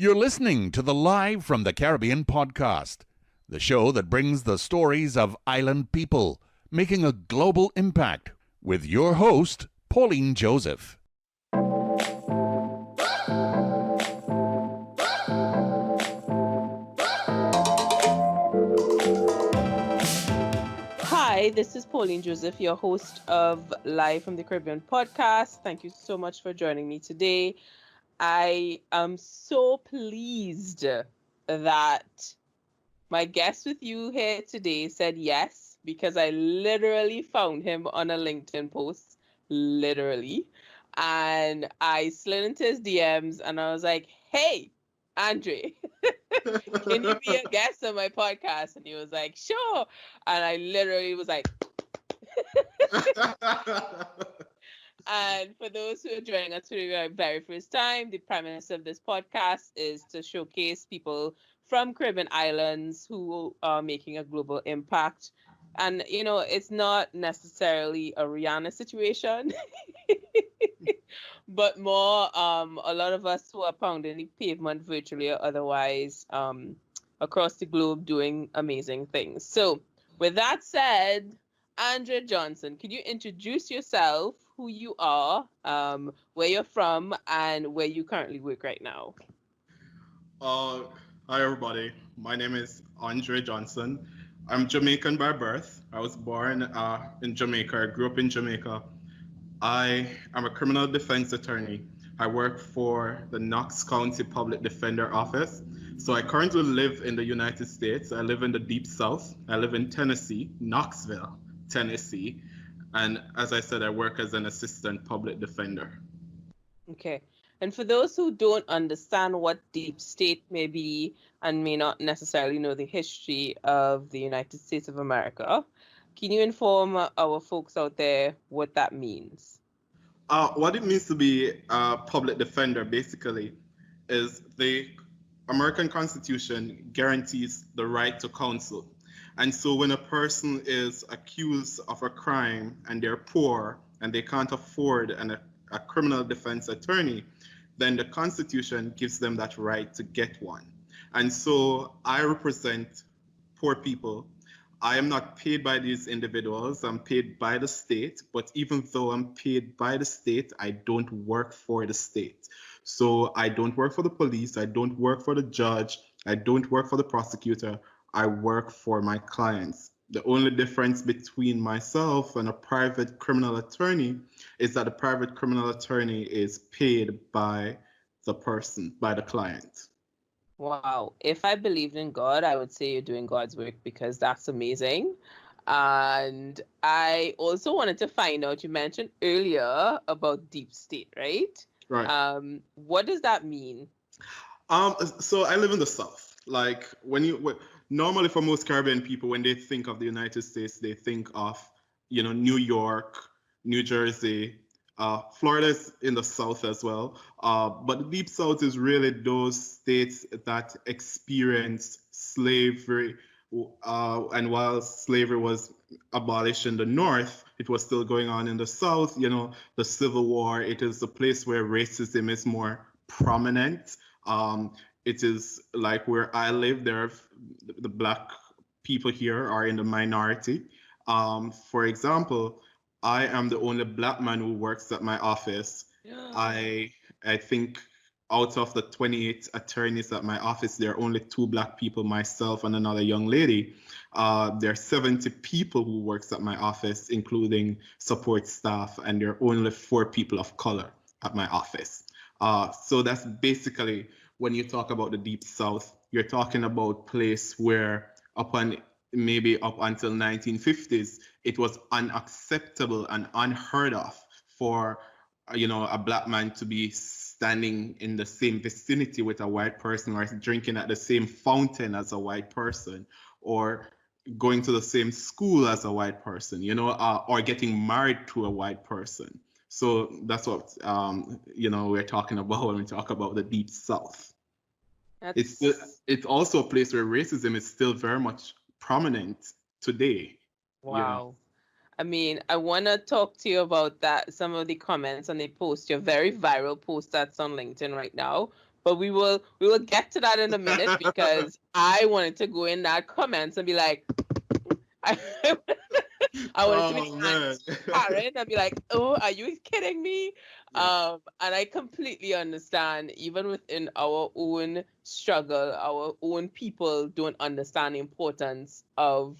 You're listening to the Live from the Caribbean podcast, the show that brings the stories of island people making a global impact, with your host, Pauline Joseph. Hi, this is Pauline Joseph, your host of Live from the Caribbean podcast. Thank you so much for joining me today. I am so pleased that my guest with you here today said yes, because I literally found him on a LinkedIn post, literally. And I slid into his DMs and I was like, hey, Andre, can you be a guest on my podcast? And he was like, sure. And I literally was like, and for those who are joining us for the very first time, the premise of this podcast is to showcase people from Caribbean islands who are making a global impact. And, you know, it's not necessarily a Rihanna situation, but more a lot of us who are pounding the pavement virtually or otherwise across the globe doing amazing things. So with that said, Andre Johnson, can you introduce yourself, who you are, where you're from, and where you currently work right now? Hi everybody. My name is Andre Johnson. I'm Jamaican by birth. I was born in Jamaica. I grew up in Jamaica. I am a criminal defense attorney. I work for the Knox County Public Defender Office. So I currently live in the United States. I live in the Deep South. I live in Tennessee, Knoxville, Tennessee. And as I said, I work as an assistant public defender. Okay. And for those who don't understand what deep state may be and may not necessarily know the history of the United States of America, can you inform our folks out there what that means? What it means to be a public defender, basically, is the American Constitution guarantees the right to counsel. And so when a person is accused of a crime and they're poor and they can't afford a criminal defense attorney, then the Constitution gives them that right to get one. And so I represent poor people. I am not paid by these individuals. I'm paid by the state. But even though I'm paid by the state, I don't work for the state. So I don't work for the police. I don't work for the judge. I don't work for the prosecutor. I work for my clients. The only difference between myself and a private criminal attorney is that a private criminal attorney is paid by the person, by the client. Wow. If I believed in God, I would say you're doing God's work, because that's amazing. And I also wanted to find out, you mentioned earlier about deep state, right? Right. What does that mean? So I live in the South. Like normally for most Caribbean people, when they think of the United States, they think of, New York, New Jersey, Florida's in the South as well. But the Deep South is really those states that experienced slavery. And while slavery was abolished in the North, it was still going on in the South. The Civil War, it is a place where racism is more prominent. It is like where I live, the Black people here are in the minority. For example, I am the only Black man who works at my office. Yeah. I think out of the 28 attorneys at my office, there are only 2 Black people, myself and another young lady. There are 70 people who works at my office, including support staff, and there are only 4 people of color at my office. So that's basically, when you talk about the Deep South, you're talking about place where maybe up until 1950s, it was unacceptable and unheard of for a Black man to be standing in the same vicinity with a white person, or drinking at the same fountain as a white person, or going to the same school as a white person, or getting married to a white person. So that's what we're talking about when we talk about the Deep South. It's also a place where racism is still very much prominent today. Wow. I mean, I want to talk to you about that, some of the comments on the post, your very viral post that's on LinkedIn right now. But we will get to that in a minute because I wanted to go in that comments and be like, I, I wanted to be Oh man. transparent and be like, oh, are you kidding me? Yeah. And I completely understand, even within our own struggle, our own people don't understand the importance of,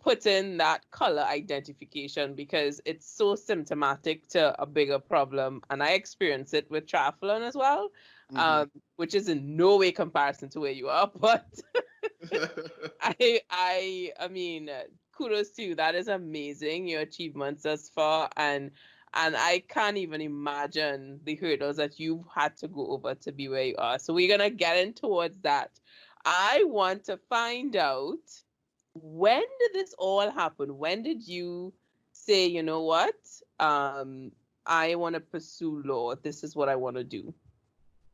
putting that color identification because it's so symptomatic to a bigger problem. And I experience it with triathlon as well, Mhm. which is in no way comparison to where you are, but I mean, kudos to you. That is amazing. Your achievements thus far, and I can't even imagine the hurdles that you've had to go over to be where you are. So we're gonna get in towards that. I want to find out, when did this all happen? When did you say, you know what? I want to pursue law. This is what I want to do.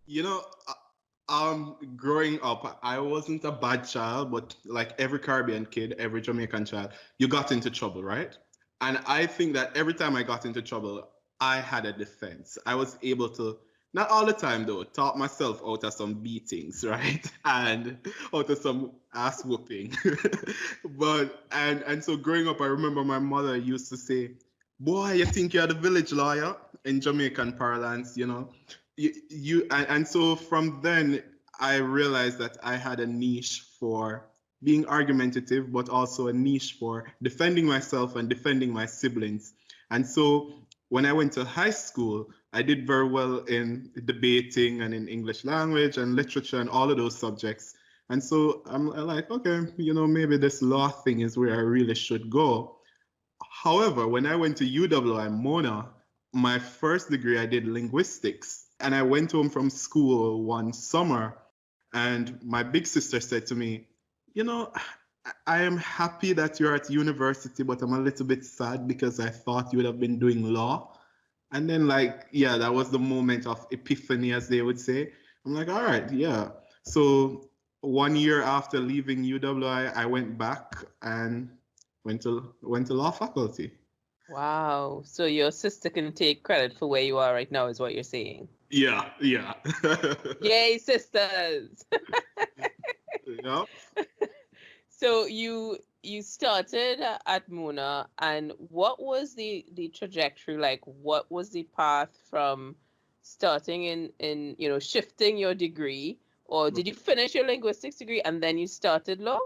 You know, growing up, I wasn't a bad child, but like every Caribbean kid, every Jamaican child, you got into trouble, right? And I think that every time I got into trouble, I had a defense. I was able to, not all the time though, talk myself out of some beatings, right? And out of some ass whooping. And so growing up, I remember my mother used to say, "Boy, you think you're the village lawyer," in Jamaican parlance, you know. And so from then I realized that I had a niche for being argumentative, but also a niche for defending myself and defending my siblings. And so when I went to high school, I did very well in debating and in English language and literature and all of those subjects. And so I'm like, okay, maybe this law thing is where I really should go. However, when I went to UWI Mona, my first degree, I did linguistics. And I went home from school one summer, and my big sister said to me, "You know, I am happy that you're at university, but I'm a little bit sad because I thought you would have been doing law." And then, like, yeah, that was the moment of epiphany, as they would say. I'm like, all right, yeah. So 1 year after leaving UWI, I went back and went to law faculty. Wow. So your sister can take credit for where you are right now, is what you're saying. Yeah, yeah. Yay, sisters. Yeah. So you started at Mona, and what was the trajectory like? What was the path from starting in shifting your degree, or did you finish your linguistics degree and then you started law?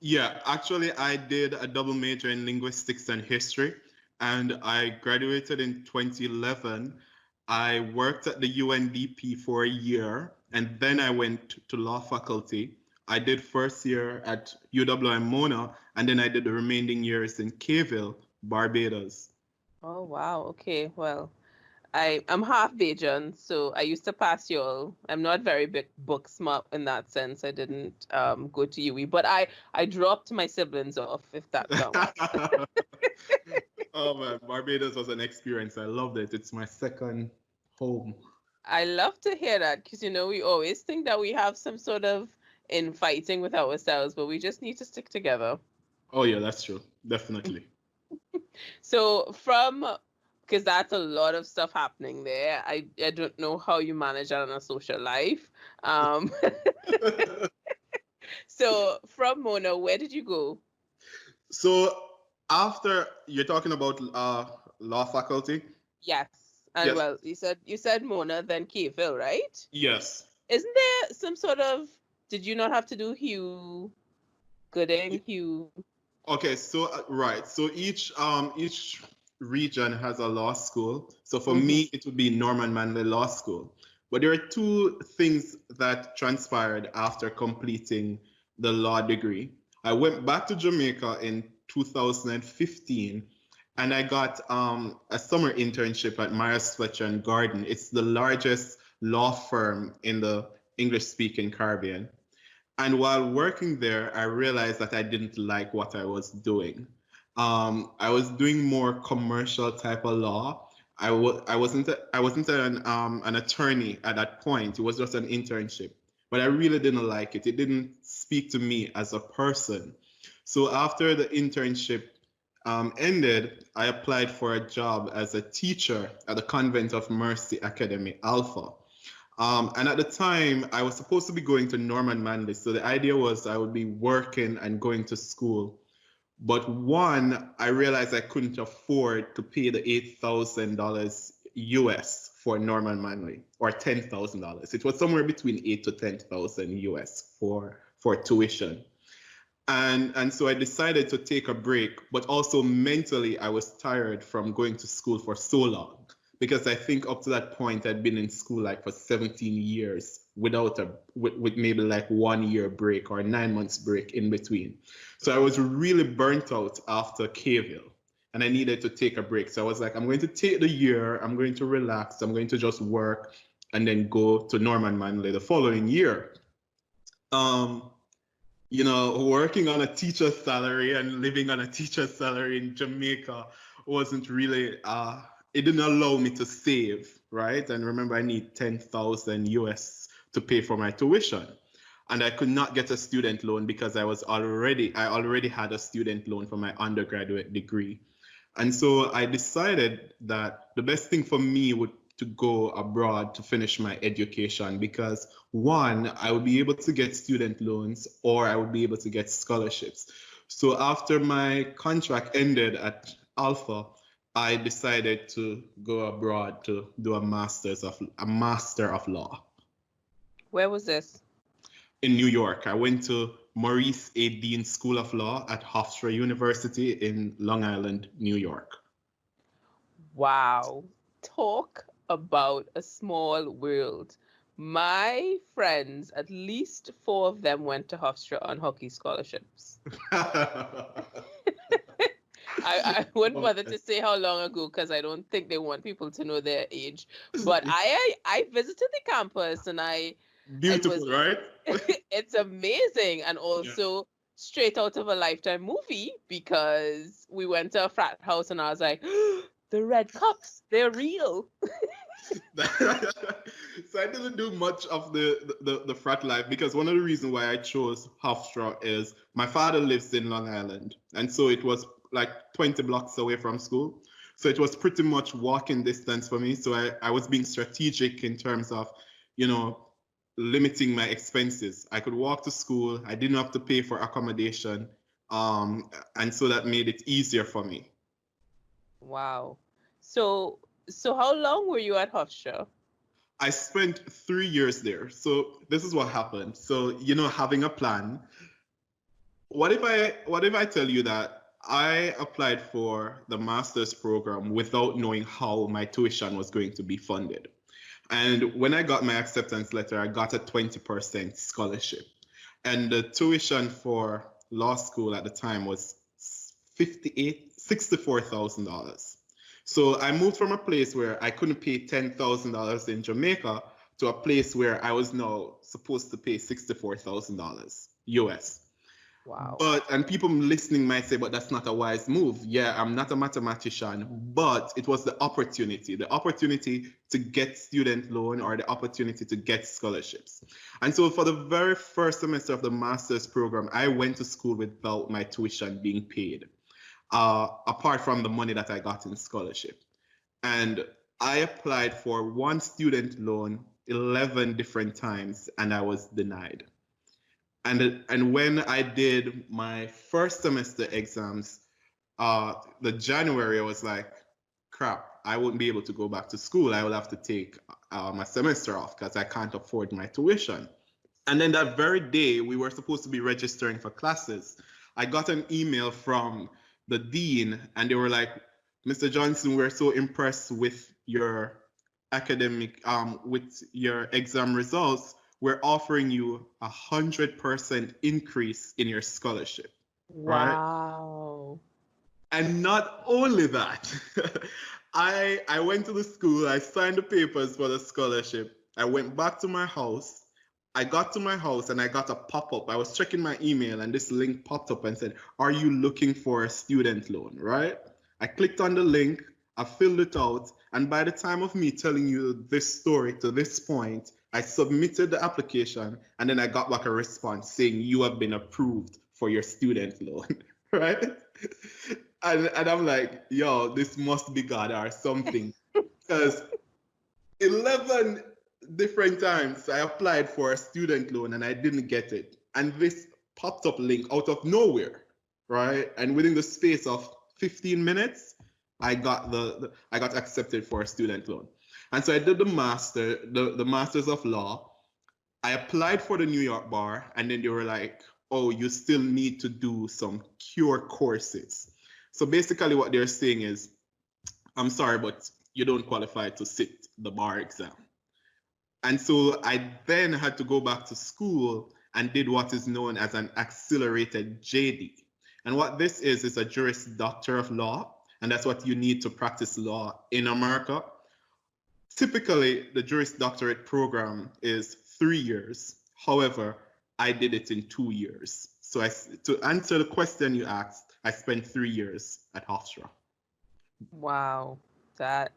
Yeah, actually, I did a double major in linguistics and history, and I graduated in 2011. I worked at the UNDP for a year, and then I went to law faculty. I did first year at UWI Mona, and then I did the remaining years in Cayville, Barbados. Oh wow. Okay. Well, I'm half Bajan, so I used to pass y'all. I'm not very big book smart in that sense. I didn't go to UE, but I dropped my siblings off, if that counts. Oh man, Barbados was an experience. I loved it. It's my second home. I love to hear that because we always think that we have some sort of infighting with ourselves, but we just need to stick together. Oh yeah, that's true. Definitely. So because that's a lot of stuff happening there. I don't know how you manage that in a social life. Um, so from Mona, where did you go? So after you're talking about law faculty, Yes. And yes, well, you said Mona, then Cayville, right? yes. Isn't there some sort of, did you not have to do Hugh Gooding, Hugh? Okay, so right, so each region has a law school. So for Mhm. me, it would be Norman Manley Law School. But there are two things that transpired after completing the law degree. I went back to Jamaica in 2015, and I got a summer internship at Myers Fletcher and Garden. It's the largest law firm in the English-speaking Caribbean. And while working there, I realized that I didn't like what I was doing. I was doing more commercial type of law. I wasn't an attorney at that point. It was just an internship, but I really didn't like it. It didn't speak to me as a person. So after the internship ended, I applied for a job as a teacher at the Convent of Mercy Academy Alpha. And at the time, I was supposed to be going to Norman Manley. So the idea was I would be working and going to school. But one, I realized I couldn't afford to pay the $8,000 US for Norman Manley, or $10,000. It was somewhere between 8 to 10,000 US for tuition. And so I decided to take a break, but also mentally I was tired from going to school for so long, because I think up to that point I'd been in school like for 17 years with maybe like 1 year break or 9 months break in between. So I was really burnt out after Kville, and I needed to take a break. So I was like, I'm going to take the year, I'm going to relax, I'm going to just work and then go to Norman Manley the following year. Working on a teacher's salary and living on a teacher's salary in Jamaica wasn't really, it didn't allow me to save, right? And remember, I need 10,000 US to pay for my tuition. And I could not get a student loan because I already had a student loan for my undergraduate degree. And so I decided that the best thing for me would to go abroad to finish my education, because one, I would be able to get student loans or I would be able to get scholarships. So after my contract ended at Alpha, I decided to go abroad to do a master of law. Where was this? In New York. I went to Maurice A. Dean School of Law at Hofstra University in Long Island, New York. Wow. Talk about a small world. My friends, at least 4 of them went to Hofstra on hockey scholarships. I wouldn't bother to say how long ago, because I don't think they want people to know their age. But I visited the campus, and Beautiful, right? It's amazing, and also straight out of a Lifetime movie, because we went to a frat house and I was like, the red cups, they're real. So I didn't do much of the frat life, because one of the reasons why I chose Hofstra is my father lives in Long Island, and so it was like 20 blocks away from school. So it was pretty much walking distance for me. So I was being strategic in terms of, limiting my expenses. I could walk to school. I didn't have to pay for accommodation. And so that made it easier for me. Wow. So how long were you at Hofstra? I spent 3 years there. So this is what happened. So, having a plan. What if I tell you that I applied for the master's program without knowing how my tuition was going to be funded? And when I got my acceptance letter, I got a 20% scholarship. And the tuition for law school at the time was $64,000. So I moved from a place where I couldn't pay $10,000 in Jamaica to a place where I was now supposed to pay $64,000 US. Wow. And people listening might say, but that's not a wise move. Yeah, I'm not a mathematician, but it was the opportunity to get student loan or the opportunity to get scholarships. And so for the very first semester of the master's program, I went to school without my tuition being paid, apart from the money that I got in scholarship. And I applied for one student loan 11 different times, and I was denied. And when I did my first semester exams, the January, I was like, crap, I won't be able to go back to school. I will have to take my semester off because I can't afford my tuition. And then that very day, we were supposed to be registering for classes. I got an email from the dean, and they were like, Mr. Johnson, we're so impressed with your with your exam results. We're offering you 100% increase in your scholarship. Wow. Right? And not only that, I went to the school, I signed the papers for the scholarship. I went back to my house. I got to my house and I got a pop-up. I was checking my email and this link popped up and said, are you looking for a student loan, right? I clicked on the link, I filled it out. And by the time of me telling you this story to this point, I submitted the application and then I got back a response saying you have been approved for your student loan, right? And I'm like, yo, this must be God or something. Because 11 different times I applied for a student loan and I didn't get it. And this popped up link out of nowhere, right? And within the space of 15 minutes, I got I got accepted for a student loan. And so I did the masters of law. I applied for the New York bar, and then they were like, oh, you still need to do some cure courses. So basically what they're saying is, I'm sorry, but you don't qualify to sit the bar exam. And so I then had to go back to school and did what is known as an accelerated JD. And what this is a Juris Doctor of Law, and that's what you need to practice law in America. Typically, the Juris Doctorate program is 3 years. However, I did it in 2 years. So to answer the question you asked, I spent 3 years at Hofstra. Wow, that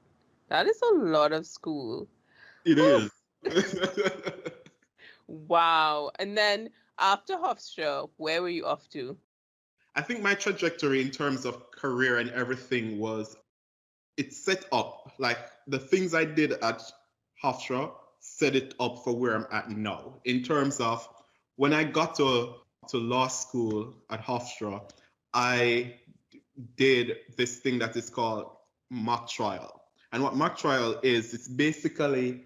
is a lot of school. It is. Wow. And then after Hofstra, where were you off to? I think my trajectory in terms of career and everything was, it's set up, like the things I did at Hofstra set it up for where I'm at now. In terms of when I got to law school at Hofstra, I did this thing that is called mock trial. And what mock trial is, it's basically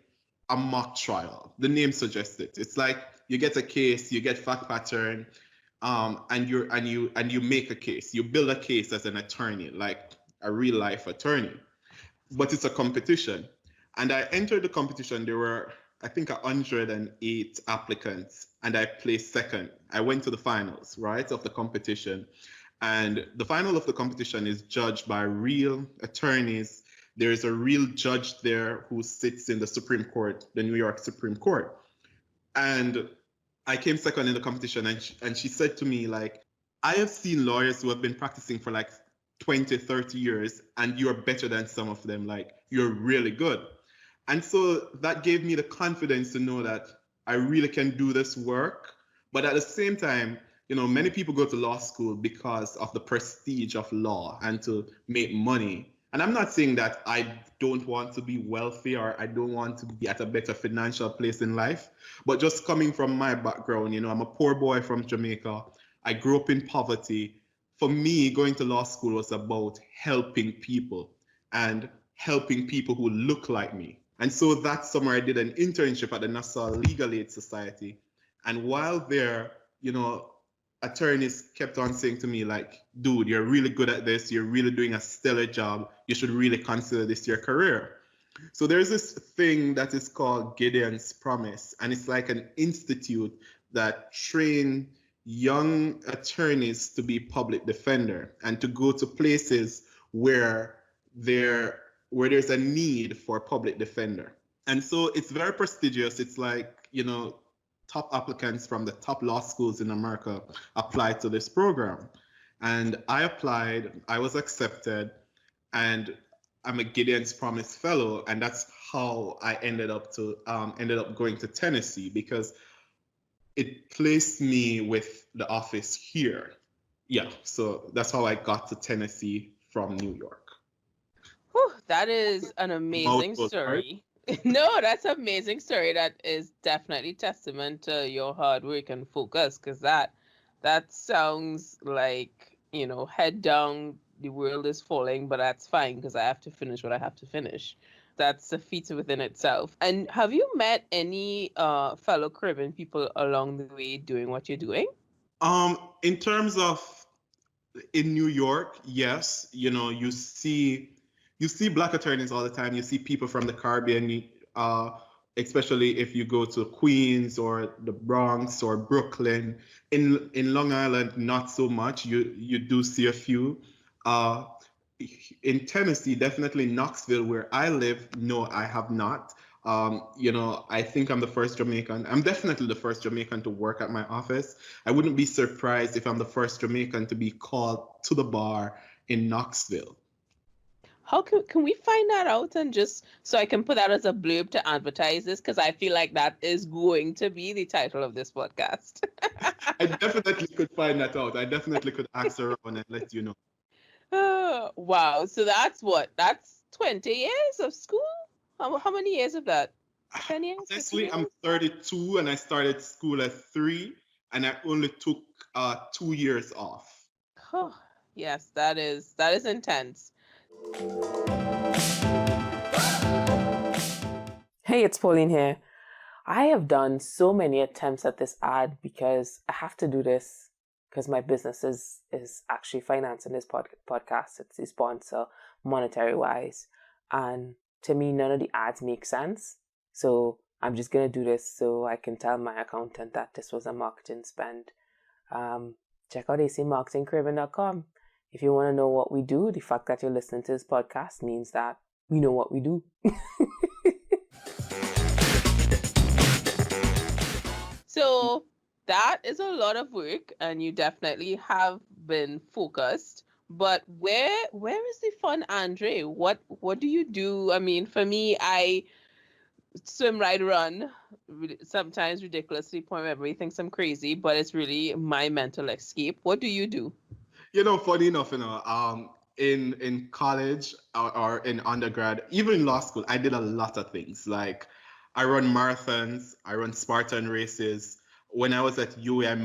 a mock trial. The name suggests it. It's like you get a case, you get fact pattern, and you make a case. You build a case as an attorney, like a real life attorney. But it's a competition. And I entered the competition. There were, I think, 108 applicants, and I placed second. I went to the finals, right, of the competition. And the final of the competition is judged by real attorneys. There is a real judge there who sits in the Supreme Court, the New York Supreme Court. And I came second in the competition, and she said to me, like, I have seen lawyers who have been practicing for like 20, 30 years, and you're better than some of them. Like, you're really good. And so that gave me the confidence to know that I really can do this work. But at the same time, you know, many people go to law school because of the prestige of law and to make money. And I'm not saying that I don't want to be wealthy or I don't want to be at a better financial place in life, but just coming from my background, you know, I'm a poor boy from Jamaica. I grew up in poverty. For me, going to law school was about helping people and helping people who look like me. And so that summer I did an internship at the Nassau Legal Aid Society. And while there, you know, attorneys kept on saying to me, like, dude, you're really good at this. You're really doing a stellar job. You should really consider this your career. So there's this thing that is called Gideon's Promise. And it's like an institute that train young attorneys to be public defender and to go to places where there's a need for a public defender. And so it's very prestigious. It's like, you know, top applicants from the top law schools in America apply to this program. And I applied, I was accepted, and I'm a Gideon's Promise Fellow. And that's how I ended up going to Tennessee, because it placed me with the office here. Yeah, so that's how I got to Tennessee from New York. Whew, that is an amazing story. No, that's an amazing story. That is definitely testament to your hard work and focus, because that sounds like, you know, head down, the world is falling, but that's fine because I have to finish what I have to finish. That's a feat within itself. And have you met any fellow Caribbean people along the way doing what you're doing? In terms of in New York, yes, you know, you see Black attorneys all the time. You see people from the Caribbean, especially if you go to Queens or the Bronx or Brooklyn. In Long Island, not so much. You do see a few. In Tennessee, definitely Knoxville, where I live, no, I have not. You know, I think I'm the first Jamaican. I'm definitely the first Jamaican to work at my office. I wouldn't be surprised if I'm the first Jamaican to be called to the bar in Knoxville. How can we find that out, and just so I can put that as a blurb to advertise this, because I feel like that is going to be the title of this podcast. I definitely could find that out. I definitely could ask around and let you know. Wow. So that's 20 years of school? How many years of that? 10 years, 15 Honestly, I'm years? 32 and I started school at 3, and I only took 2 years off. Oh, yes, that is intense. Hey, it's Pauline here. I have done so many attempts at this ad because I have to do this because my business is actually financing this podcast. It's the sponsor, monetary wise, and to me, none of the ads make sense. So I'm just gonna do this so I can tell my accountant that this was a marketing spend. Check out acmarketingcaribbean.com. If you want to know what we do, the fact that you're listening to this podcast means that we know what we do. So that is a lot of work, and you definitely have been focused. But where is the fun, Andre? What do you do? I mean, for me, I swim, ride, run. Sometimes ridiculously, point where everybody thinks I'm crazy, but it's really my mental escape. What do you do? Funny enough, in college or in undergrad, even in law school, I did a lot of things. Like I run marathons, I run Spartan races. When I was at UA,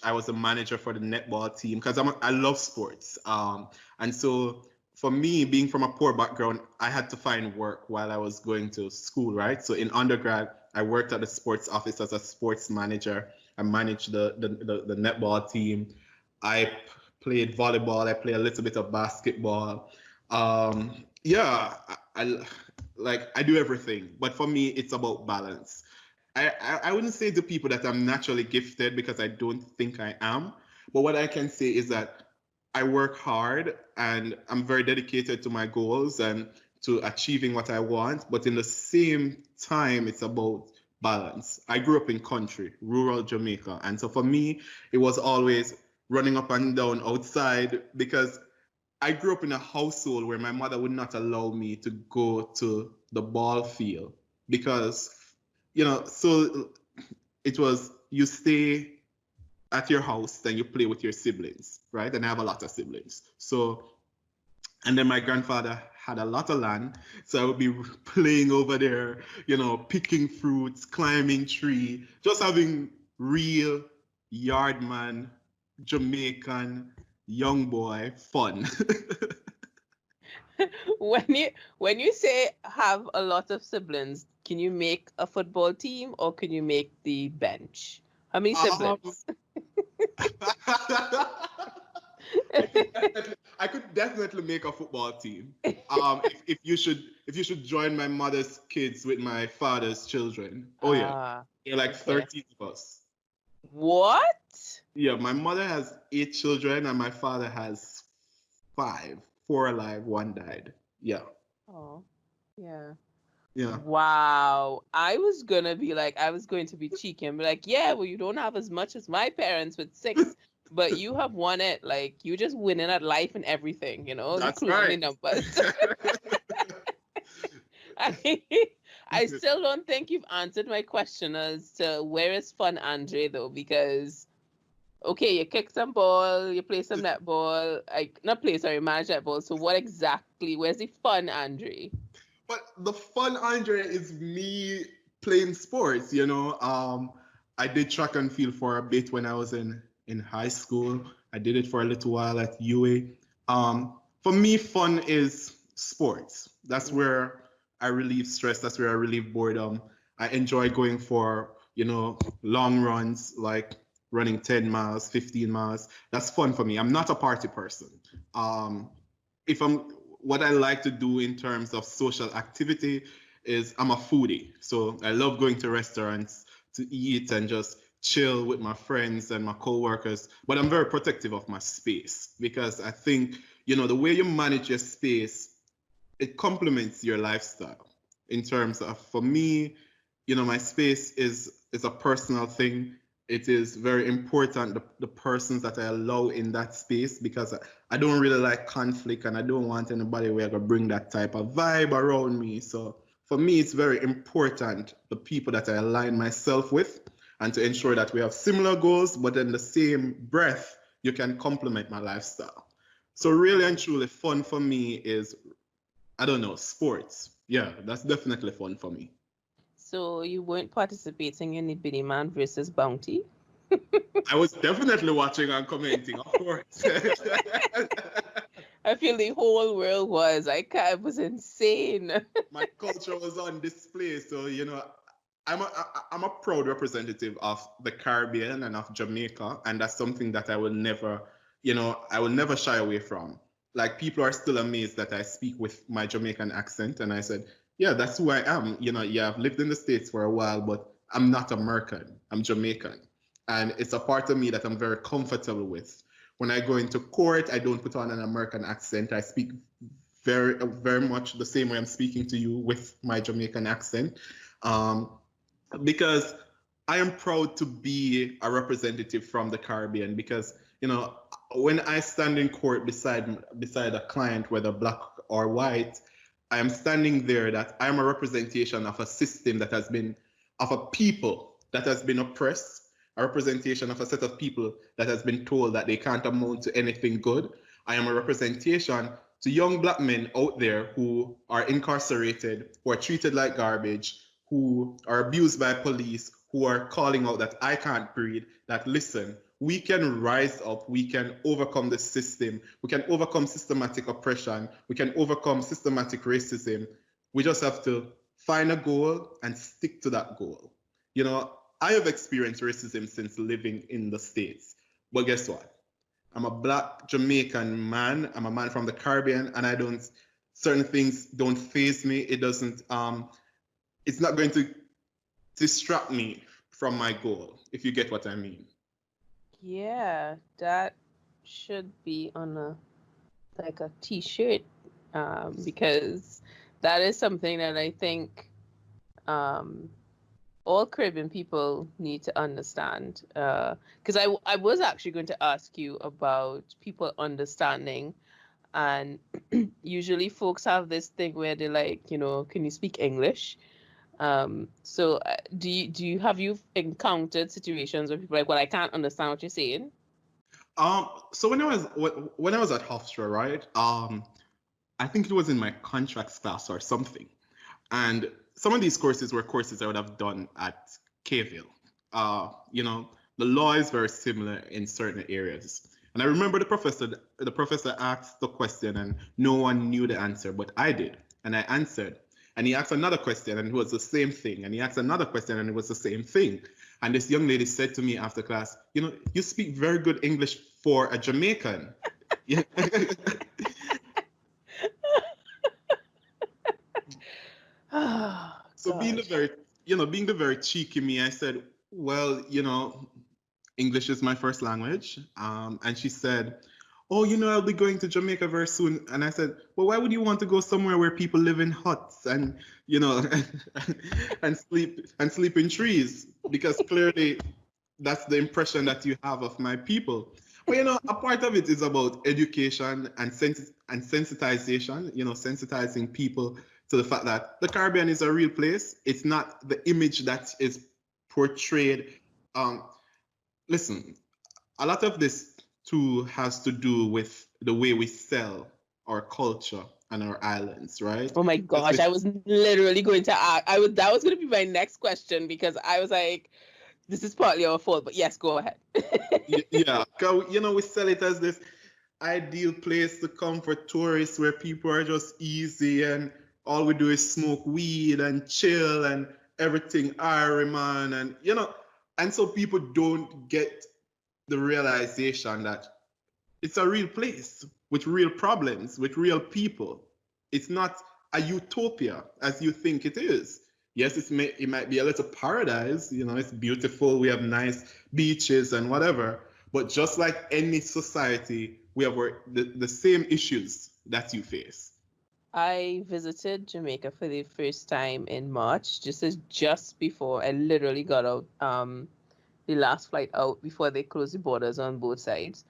I was a manager for the netball team because I love sports. And so for me, being from a poor background, I had to find work while I was going to school, right? So in undergrad, I worked at the sports office as a sports manager. I managed the netball team. I played volleyball. I play a little bit of basketball. Yeah, I do everything. But for me, it's about balance. I wouldn't say to people that I'm naturally gifted because I don't think I am. But what I can say is that I work hard and I'm very dedicated to my goals and to achieving what I want. But in the same time, it's about balance. I grew up in country, rural Jamaica. And so for me, it was always running up and down outside because I grew up in a household where my mother would not allow me to go to the ball field because, so it was you stay at your house, then you play with your siblings, right? And I have a lot of siblings. So, and then my grandfather had a lot of land. So I would be playing over there, picking fruits, climbing tree, just having real yardman, Jamaican, young boy fun. When you say have a lot of siblings, can you make a football team or can you make the bench? How many siblings? I could definitely make a football team. If you should join my mother's kids with my father's children. Oh yeah, there are like Okay. 13 of us. What? Yeah, my mother has 8 children and my father has 5. 4 alive, 1 died. Yeah. Oh, yeah. Yeah. Wow. I was going to be cheeky and be like, yeah, well, you don't have as much as my parents with 6, but you have won it. Like, you just winning at life and everything, That's including the right. numbers. I, I still don't think you've answered my question as to where is fun, Andre, though, because okay, you kick some ball, you play some netball, not play, sorry, manage netball. So where's the fun, Andre? But the fun, Andre, is me playing sports. I did track and field for a bit when I was in high school. I did it for a little while at UA. For me, fun is sports. That's where I relieve stress. That's where I relieve boredom. I enjoy going for long runs, like running 10 miles, 15 miles. That's fun for me. I'm not a party person. If I'm What I like to do in terms of social activity is I'm a foodie. So I love going to restaurants to eat and just chill with my friends and my coworkers. But I'm very protective of my space because I think, the way you manage your space, it complements your lifestyle in terms of, for me, my space is a personal thing. It is very important the persons that I allow in that space because I don't really like conflict and I don't want anybody where I gonna bring that type of vibe around me. So for me, it's very important the people that I align myself with and to ensure that we have similar goals, but in the same breath, you can complement my lifestyle. So really and truly, fun for me is, I don't know, sports. Yeah, that's definitely fun for me. So you weren't participating in the Billy Man versus Bounty? I was definitely watching and commenting, of course. I feel the whole world was. It was insane. My culture was on display. So, I'm a proud representative of the Caribbean and of Jamaica. And that's something that I will never shy away from. Like, people are still amazed that I speak with my Jamaican accent. And I said, yeah, that's who I am. Yeah, I've lived in the States for a while, but I'm not American. I'm Jamaican. And it's a part of me that I'm very comfortable with. When I go into court, I don't put on an American accent. I speak very, very much the same way I'm speaking to you with my Jamaican accent, because I am proud to be a representative from the Caribbean. Because when I stand in court beside a client, whether black or white, I am standing there that I am a representation of a system that has been, of a people that has been oppressed, a representation of a set of people that has been told that they can't amount to anything good. I am a representation to young black men out there who are incarcerated, who are treated like garbage, who are abused by police, who are calling out that I can't breathe, that listen, we can rise up, we can overcome the system, we can overcome systematic oppression, we can overcome systematic racism. We just have to find a goal and stick to that goal. I have experienced racism since living in the States. But guess what? I'm a black Jamaican man. I'm a man from the Caribbean, and certain things don't faze me. It's not going to distract me from my goal, if you get what I mean. Yeah, that should be on a t-shirt, because that is something that I think all Caribbean people need to understand. Because I was actually going to ask you about people understanding, and usually folks have this thing where they're like, can you speak English? So have you encountered situations where people are like, well, I can't understand what you're saying? So when I was at Hofstra, right? I think it was in my contracts class or something, and some of these courses were courses I would have done at K-ville. The law is very similar in certain areas. And I remember the professor asked the question and no one knew the answer, but I did. And I answered. And he asked another question and it was the same thing. And he asked another question and it was the same thing. And this young lady said to me after class, you speak very good English for a Jamaican. So being the very cheeky me, I said, well, English is my first language. And she said, oh, I'll be going to Jamaica very soon. And I said, well, why would you want to go somewhere where people live in huts and, and sleep in trees? Because clearly that's the impression that you have of my people. But, a part of it is about education and sensitization, sensitizing people to the fact that the Caribbean is a real place. It's not the image that is portrayed. Listen, a lot of this too has to do with the way we sell our culture and our islands, right? Oh my gosh, I was literally going to ask. That was going to be my next question, because I was like, this is partly our fault, but yes, go ahead. Yeah, we sell it as this ideal place to come for tourists where people are just easy and all we do is smoke weed and chill and everything man, and and so people don't get the realization that it's a real place with real problems, with real people. It's not a utopia as you think it is. Yes, it might be a little paradise, it's beautiful, we have nice beaches and whatever, but just like any society, we have the same issues that you face. I visited Jamaica for the first time in March, just before I literally got out, the last flight out before they closed the borders on both sides.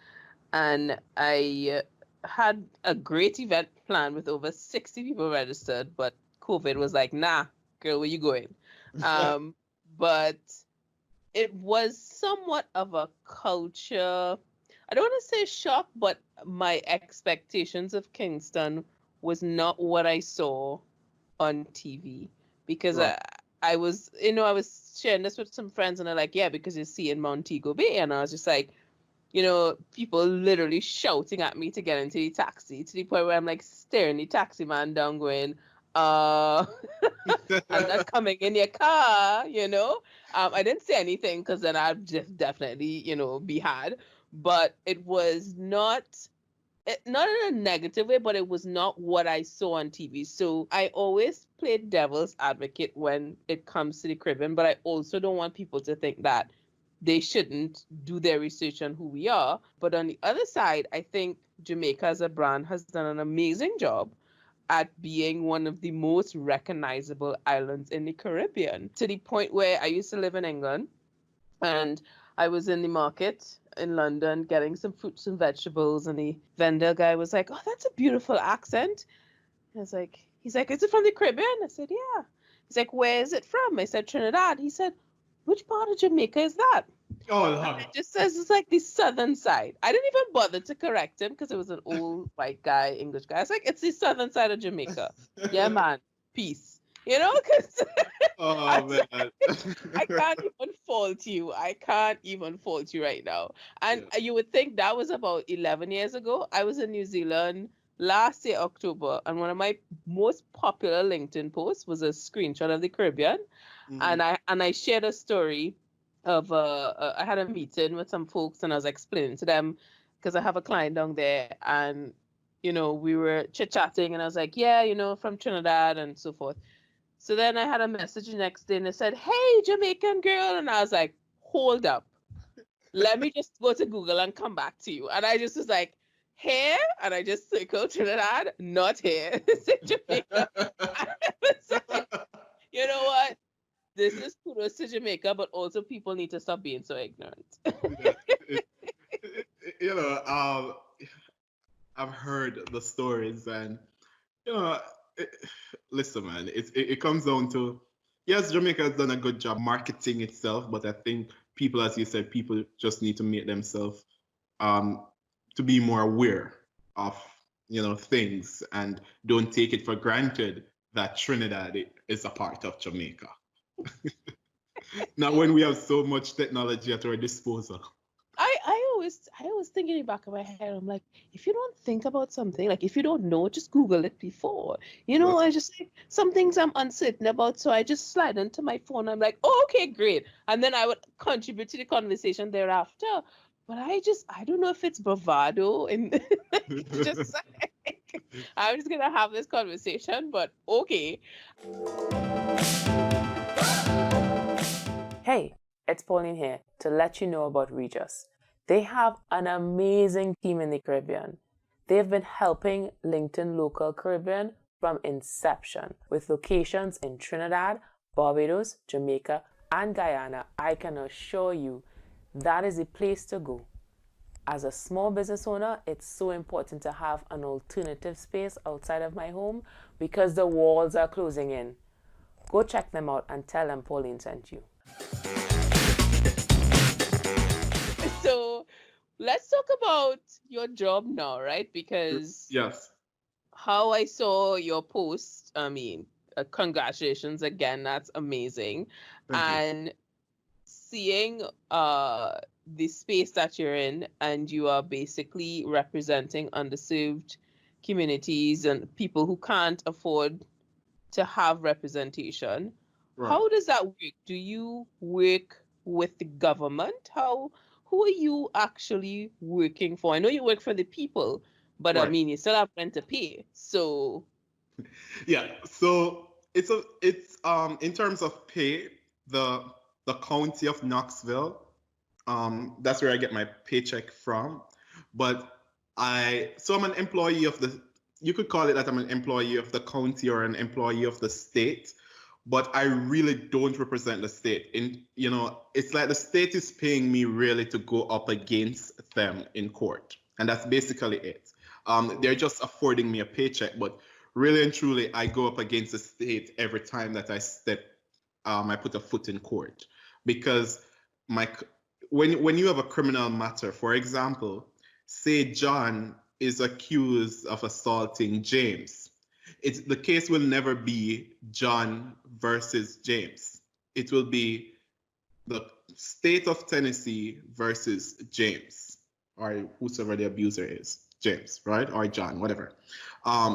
And I had a great event planned with over 60 people registered, but COVID was like, nah, girl, where you going? But it was somewhat of a culture, I don't want to say shock, but my expectations of Kingston was not what I saw on TV, because Right. I was sharing this with some friends, and they're like, yeah, because you see in Montego Bay. And I was just like, people literally shouting at me to get into the taxi, to the point where I'm like staring the taxi man down going, I'm not coming in your car, I didn't say anything because then I'd just definitely, be had. But it was not in a negative way, but it was not what I saw on TV. So I always play devil's advocate when it comes to the Caribbean, but I also don't want people to think that they shouldn't do their research on who we are. But on the other side, I think Jamaica as a brand has done an amazing job at being one of the most recognizable islands in the Caribbean, to the point where I used to live in England, and I was in the market in London getting some fruits and vegetables, and the vendor guy was like, "Oh, that's a beautiful accent." He's like, "Is it from the Caribbean?" I said, "Yeah." He's like, "Where is it from?" I said, "Trinidad." He said, "Which part of Jamaica is that?" Oh, It just says it's like the southern side. I didn't even bother to correct him because it was an old white guy, English guy. I was like, "It's the southern side of Jamaica." Yeah, man. Peace. Because oh man. I can't even fault you. I can't even fault you right now. And Yeah. you would think that was about 11 years ago. I was in New Zealand last year, October, and one of my most popular LinkedIn posts was a screenshot of the Caribbean. Mhm. And I shared a story of I had a meeting with some folks, and I was explaining to them because I have a client down there, and we were chit-chatting, and I was like, yeah, from Trinidad and so forth. So then I had a message the next day, and it said, "Hey, Jamaican girl," and I was like, "Hold up, let me just go to Google and come back to you." And I just was like, "Here," and I just circled Trinidad, not here. It's in Jamaica. I was like, you know what? This is kudos to Jamaica, but also people need to stop being so ignorant. Yeah, you know, I've heard the stories, and you know, it, listen, man, it comes down to, yes, Jamaica has done a good job marketing itself, but I think people, as you said, people just need to make themselves to be more aware of things, and don't take it for granted that Trinidad is a part of Jamaica. Not when we have so much technology at our disposal. I always think in the back of my head, I'm like, if you don't think about something, like if you don't know, just Google it before. I just like some things I'm uncertain about, so I just slide into my phone. I'm like, oh, okay, great. And then I would contribute to the conversation thereafter. But I don't know if it's bravado and just like, I'm just gonna have this conversation, but okay. Hey, it's Pauline here to let you know about Regis. They have an amazing team in the Caribbean. They've been helping LinkedIn Local Caribbean from inception, with locations in Trinidad, Barbados, Jamaica, and Guyana. I can assure you that is the place to go. As a small business owner, it's so important to have an alternative space outside of my home because the walls are closing in. Go check them out and tell them Pauline sent you. So let's talk about your job now, right? Because Yes. how I saw your post, I mean, congratulations again, that's amazing. Thank you. And seeing the space that you're in, and you are basically representing underserved communities and people who can't afford to have representation. Right. How does that work? Do you work with the government? Who are you actually working for? I know you work for the people, but I Right. mean, you still have rent to pay. So Yeah. So it's in terms of pay, the county of Knoxville, that's where I get my paycheck from. But I'm an employee of you could call it that I'm an employee of the county or an employee of the state, but I really don't represent the state. It's like the state is paying me really to go up against them in court, and that's basically it. They're just affording me a paycheck, but really and truly, I go up against the state every time that I put a foot in court, because when you have a criminal matter, for example, say John is accused of assaulting James, the case will never be John versus James. it will be the state of Tennessee versus James, or whosoever the abuser is, James, right? Or John, whatever.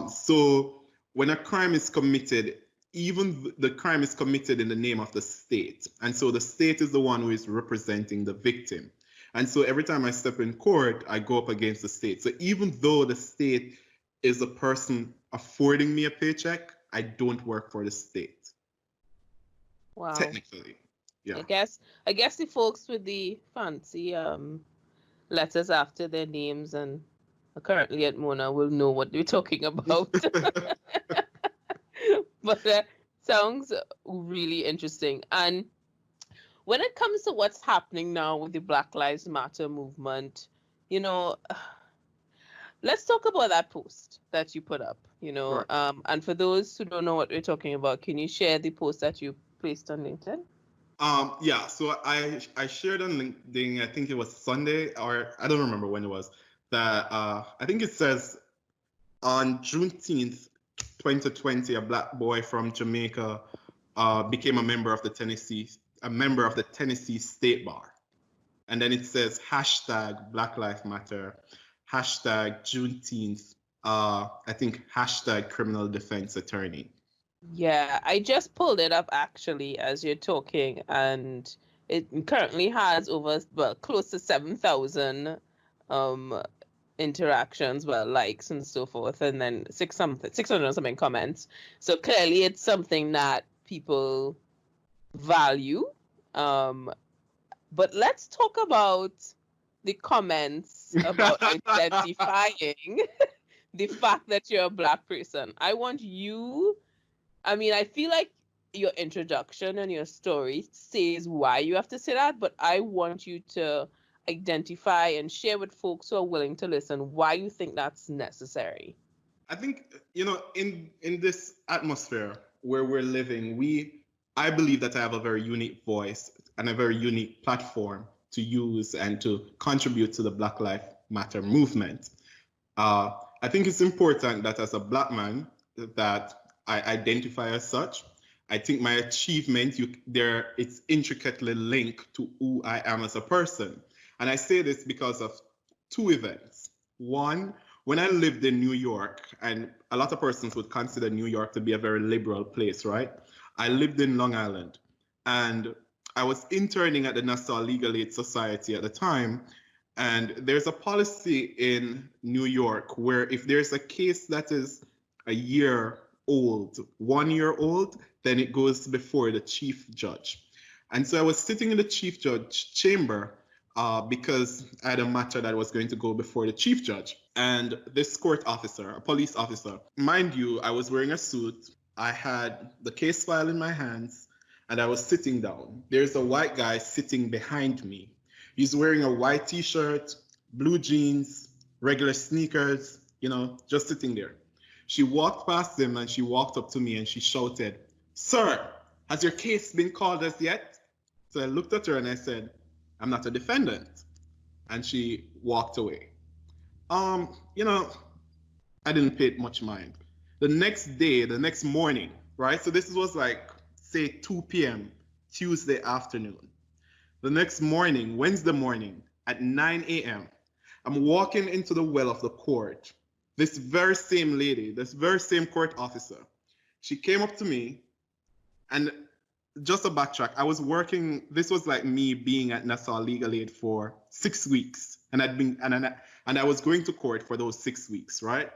So when a crime is committed, even the crime is committed in the name of the state. And so the state is the one who is representing the victim. And so every time I step in court, I go up against the state. So even though the state is the person affording me a paycheck, I don't work for the state. Wow. Technically. Yeah. I guess the folks with the fancy letters after their names and are currently at Mona will know what we're talking about. But sounds really interesting. And when it comes to what's happening now with the Black Lives Matter movement, you know, let's talk about that post that you put up, you know. Right. And for those who don't know what we're talking about, can you share the post that you placed on LinkedIn? Yeah, so I shared on LinkedIn, I think it was Sunday, or I don't remember when it was, that I think it says on Juneteenth 2020, a black boy from Jamaica became a member of the Tennessee State Bar. And then it says hashtag Black Lives Matter, hashtag Juneteenth, I think hashtag criminal defense attorney. Yeah, I just pulled it up actually as you're talking, and it currently has close to 7,000 interactions, likes and so forth, and then 600 something comments. So clearly it's something that people value. But let's talk about the comments about identifying the fact that you're a Black person. I feel like your introduction and your story says why you have to say that, but I want you to identify and share with folks who are willing to listen why you think that's necessary. I think, in this atmosphere where we're living, I believe that I have a very unique voice and a very unique platform to use and to contribute to the Black Lives Matter movement. I think it's important that as a Black man that I identify as such. I think my achievement, it's intricately linked to who I am as a person. And I say this because of two events. One, when I lived in New York, and a lot of persons would consider New York to be a very liberal place, right? I lived in Long Island, and I was interning at the Nassau Legal Aid Society at the time. And there's a policy in New York where if there's a case that is a year old, 1 year old, then it goes before the chief judge. And so I was sitting in the chief judge chamber because I had a matter that was going to go before the chief judge. And this court officer, a police officer, mind you, I was wearing a suit. I had the case file in my hands and I was sitting down. There's a white guy sitting behind me. He's wearing a white t-shirt, blue jeans, regular sneakers, just sitting there. She walked past him and she walked up to me and she shouted, "Sir, has your case been called as yet?" So I looked at her and I said, "I'm not a defendant." And she walked away. I didn't pay it much mind. The next morning, right? So this was say 2 p.m., Tuesday afternoon. The next morning, Wednesday morning at 9 a.m., I'm walking into the well of the court. This very same lady, this very same court officer, she came up to me, and just to backtrack, I was working, this was like me being at Nassau Legal Aid for 6 weeks, and I was going to court for those 6 weeks, right?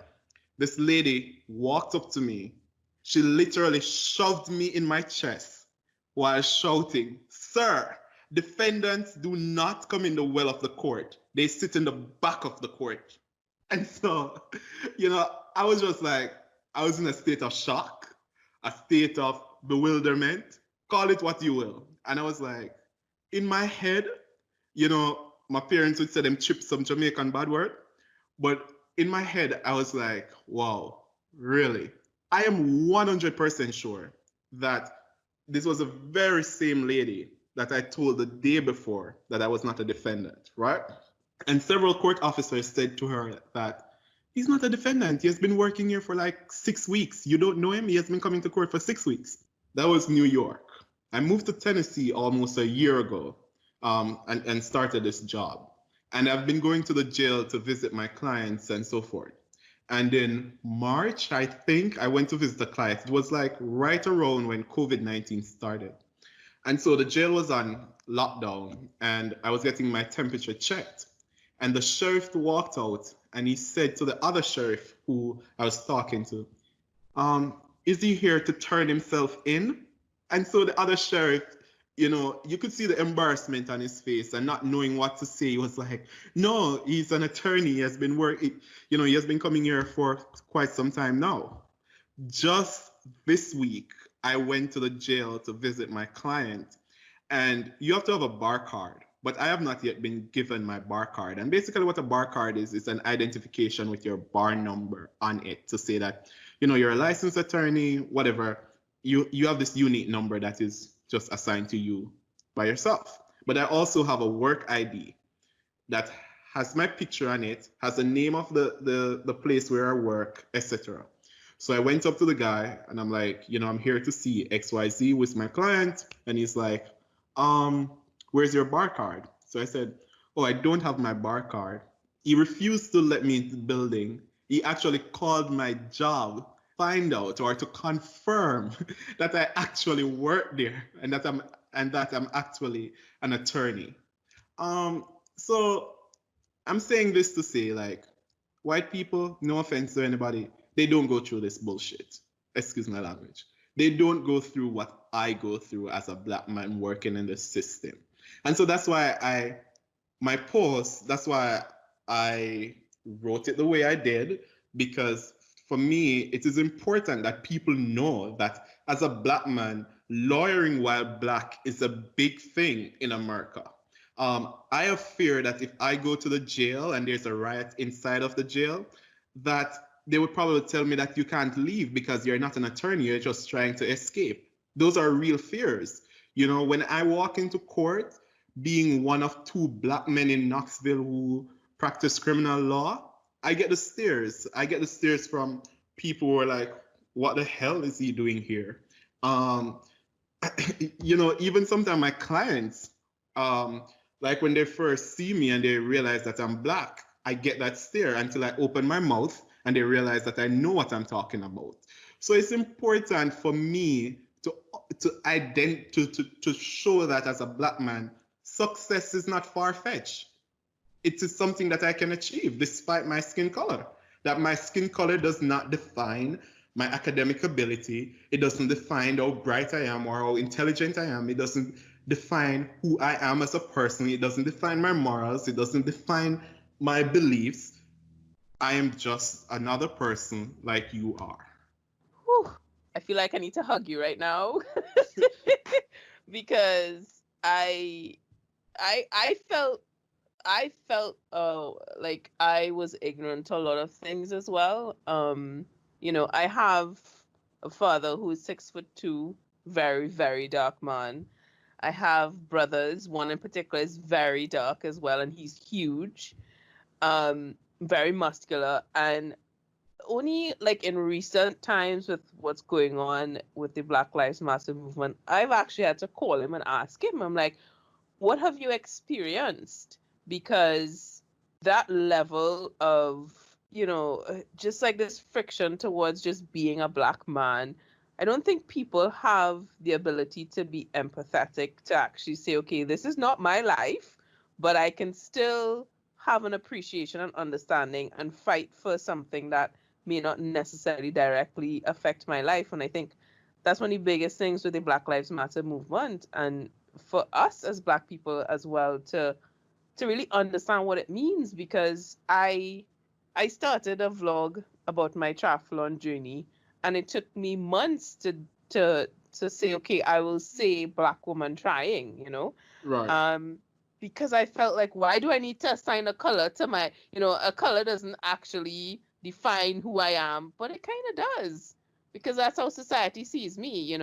This lady walked up to me. She literally shoved me in my chest while shouting, "Sir, defendants do not come in the well of the court. They sit in the back of the court." And so, I was just I was in a state of shock, a state of bewilderment, call it what you will. And I was in my head, my parents would say them chip some Jamaican bad word. But in my head, I was wow, really? I am 100% sure that this was the very same lady that I told the day before that I was not a defendant, right? And several court officers said to her that he's not a defendant. He has been working here for 6 weeks. You don't know him? He has been coming to court for 6 weeks. That was New York. I moved to Tennessee almost a year ago, and started this job. And I've been going to the jail to visit my clients and so forth. And in March, I think, I went to visit a client. It was like right around when COVID-19 started. And so the jail was on lockdown, and I was getting my temperature checked. And the sheriff walked out, and he said to the other sheriff who I was talking to, is he here to turn himself in? And so the other sheriff, you could see the embarrassment on his face and not knowing what to say. He was like, no, he's an attorney. He has been working, he has been coming here for quite some time now. Just this week, I went to the jail to visit my client, and you have to have a bar card, but I have not yet been given my bar card. And basically what a bar card is an identification with your bar number on it to say that, you're a licensed attorney, whatever. You have this unique number that is just assigned to you by yourself. But I also have a work ID that has my picture on it, has the name of the place where I work, etc. So I went up to the guy and I'm like, I'm here to see XYZ with my client. And he's like, where's your bar card? So I said, oh, I don't have my bar card. He refused to let me into the building. He actually called my job, find out or to confirm that I actually work there and that I'm actually an attorney. So I'm saying this to say, like, white people, no offense to anybody, they don't go through this bullshit. Excuse my language. They don't go through what I go through as a black man working in the system. And so that's why my post, that's why I wrote it the way I did, because for me, it is important that people know that as a black man, lawyering while black is a big thing in America. I have fear that if I go to the jail and there's a riot inside of the jail, that they would probably tell me that you can't leave because you're not an attorney, you're just trying to escape. Those are real fears. When I walk into court, being one of two black men in Knoxville who practice criminal law, I get the stares. I get the stares from people who are like, what the hell is he doing here? Even sometimes my clients, like when they first see me and they realize that I'm black, I get that stare until I open my mouth and they realize that I know what I'm talking about. So it's important for me to show that as a black man, success is not far-fetched. It is something that I can achieve despite my skin color. That my skin color does not define my academic ability. It doesn't define how bright I am or how intelligent I am. It doesn't define who I am as a person. It doesn't define my morals. It doesn't define my beliefs. I am just another person like you are. Whew. I feel like I need to hug you right now because I felt like I was ignorant to a lot of things as well. I have a father who is 6'2", very, very dark man. I have brothers. One in particular is very dark as well, and he's huge, very muscular. And only like in recent times with what's going on with the Black Lives Matter movement, I've actually had to call him and ask him. I'm like, what have you experienced? Because that level of, just like this friction towards just being a black man, I don't think people have the ability to be empathetic to actually say, okay, this is not my life, but I can still have an appreciation and understanding and fight for something that may not necessarily directly affect my life. And I think that's one of the biggest things with the Black Lives Matter movement, and for us as black people as well to really understand what it means, because I started a vlog about my triathlon journey, and it took me months to say, okay, I will say black woman trying, Right. because I felt like, why do I need to assign a color to my, a color doesn't actually define who I am, but it kind of does, because that's how society sees me.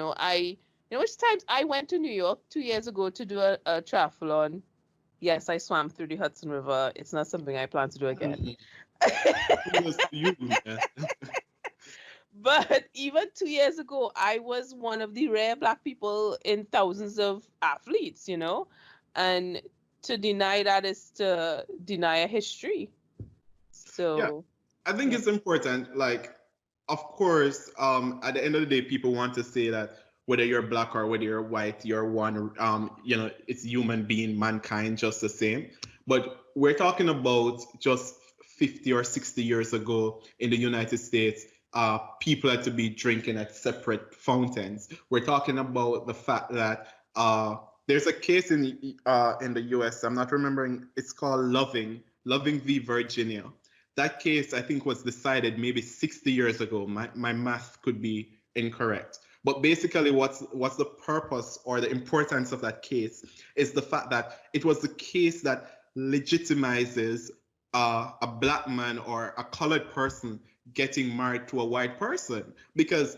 Which times I went to New York 2 years ago to do a triathlon. Yes, I swam through the Hudson River. It's not something I plan to do again. Kudos to you, man. But even 2 years ago, I was one of the rare Black people in thousands of athletes, and to deny that is to deny a history. Yeah, So, I think yeah. it's important. Like, of course, at the end of the day, people want to say that whether you're black or whether you're white, you're one. It's human being, mankind, just the same. But we're talking about just 50 or 60 years ago in the United States. People had to be drinking at separate fountains. We're talking about the fact that there's a case in the U.S. I'm not remembering. It's called Loving v. Virginia. That case, I think, was decided maybe 60 years ago. My math could be incorrect. But basically, what's the purpose or the importance of that case is the fact that it was the case that legitimizes a black man or a colored person getting married to a white person. Because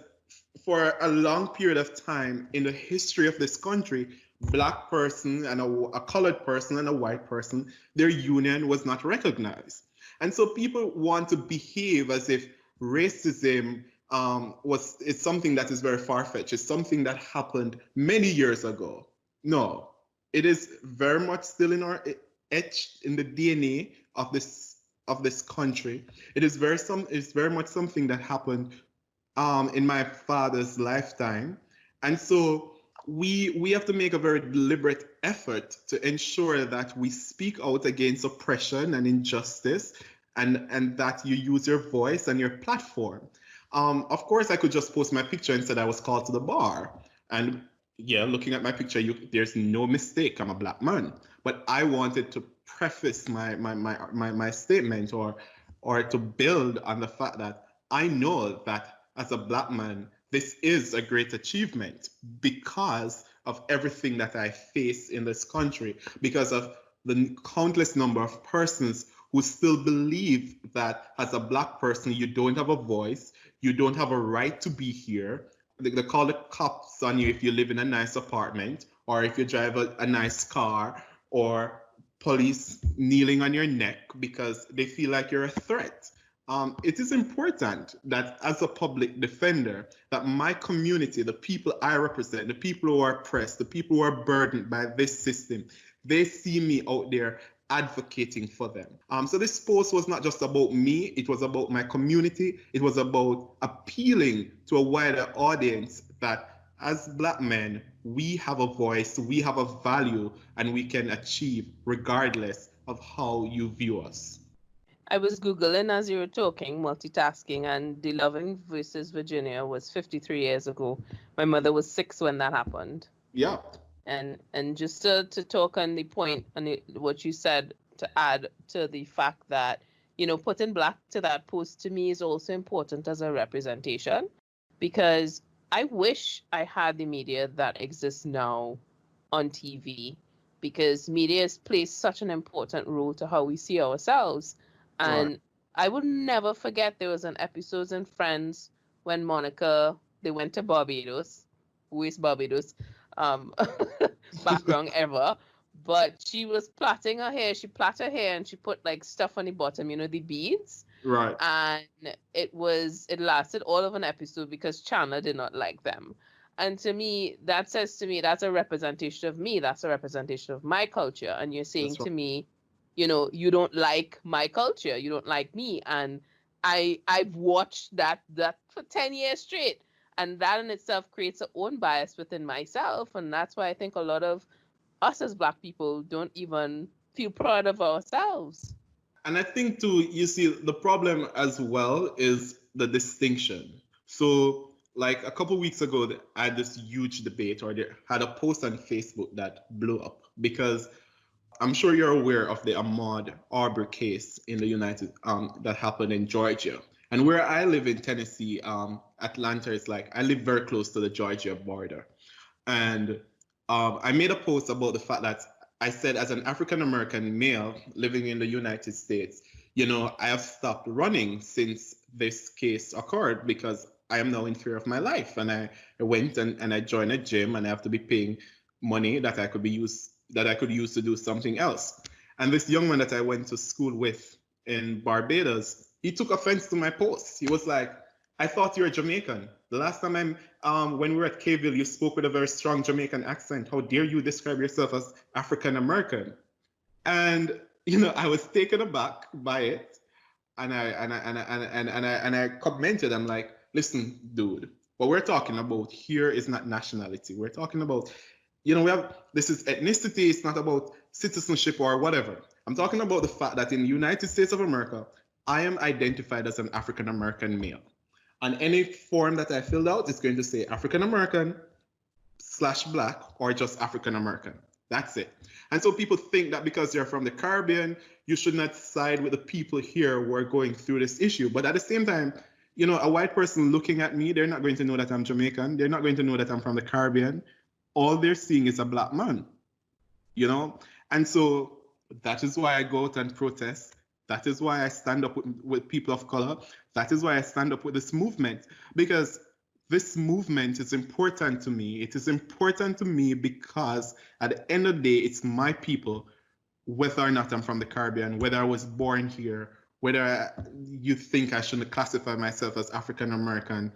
for a long period of time in the history of this country, black person and a colored person and a white person, their union was not recognized. And so people want to behave as if racism it's something that is very far-fetched. It's something that happened many years ago. No, it is very much still in our etched in the DNA of this country. It's very much something that happened in my father's lifetime. And so we have to make a very deliberate effort to ensure that we speak out against oppression and injustice, and that you use your voice and your platform. Of course, I could just post my picture and said I was called to the bar. And yeah, looking at my picture, there's no mistake. I'm a black man. But I wanted to preface my statement or to build on the fact that I know that as a black man, this is a great achievement because of everything that I face in this country, because of the countless number of persons who still believe that as a black person, you don't have a voice, you don't have a right to be here. They call the cops on you if you live in a nice apartment or if you drive a nice car, or police kneeling on your neck because they feel like you're a threat. It is important that as a public defender, that my community, the people I represent, the people who are oppressed, the people who are burdened by this system, they see me out there advocating for them. So this post was not just about me, it was about my community. It was about appealing to a wider audience that as black men, we have a voice, we have a value, and we can achieve regardless of how you view us. I was Googling as you were talking, multitasking, and the Loving versus Virginia was 53 years ago. My mother was 6 when that happened. Yeah. And just to talk on the point and what you said, to add to the fact that, putting black to that post to me is also important as a representation, because I wish I had the media that exists now on TV, because media plays such an important role to how we see ourselves. And Right. I will never forget there was an episode in Friends when Monica, they went to Barbados. Who is Barbados? Um, background ever. But she was plaiting her hair. She plait her hair and she put like stuff on the bottom, the beads. Right. And it lasted all of an episode because Chandler did not like them. And to me, that says to me, that's a representation of me. That's a representation of my culture. And you're saying That's right. to me, you don't like my culture, you don't like me. And I've watched that for 10 years straight. And that in itself creates a own bias within myself. And that's why I think a lot of us as black people don't even feel proud of ourselves. And I think too, you see, the problem as well is the distinction. So, like a couple weeks ago, I had this huge debate, or they had a post on Facebook that blew up because I'm sure you're aware of the Ahmaud Arbery case in the United that happened in Georgia. And where I live in Tennessee, Atlanta is like I live very close to the Georgia border, and I made a post about the fact that I said, as an African American male living in the United States, I have stopped running since this case occurred because I am now in fear of my life. And I went and I joined a gym, and I have to be paying money that I could use to do something else. And this young man that I went to school with in Barbados, he took offense to my post. He was like, I thought you were Jamaican. The last time when we were at 𝐾ville, you spoke with a very strong Jamaican accent. How dare you describe yourself as African American? And I was taken aback by it, and I commented. I'm like, listen, dude, what we're talking about here is not nationality. We're talking about, this is ethnicity. It's not about citizenship or whatever. I'm talking about the fact that in the United States of America, I am identified as an African American male. On any form that I filled out, it's going to say African American / Black or just African American. That's it. And so people think that because you're from the Caribbean, you should not side with the people here who are going through this issue. But at the same time, a white person looking at me, they're not going to know that I'm Jamaican. They're not going to know that I'm from the Caribbean. All they're seeing is a Black man, And so that is why I go out and protest. That is why I stand up with people of color. That is why I stand up with this movement, because this movement is important to me. It is important to me because at the end of the day, it's my people, whether or not I'm from the Caribbean, whether I was born here, whether you think I shouldn't classify myself as African American.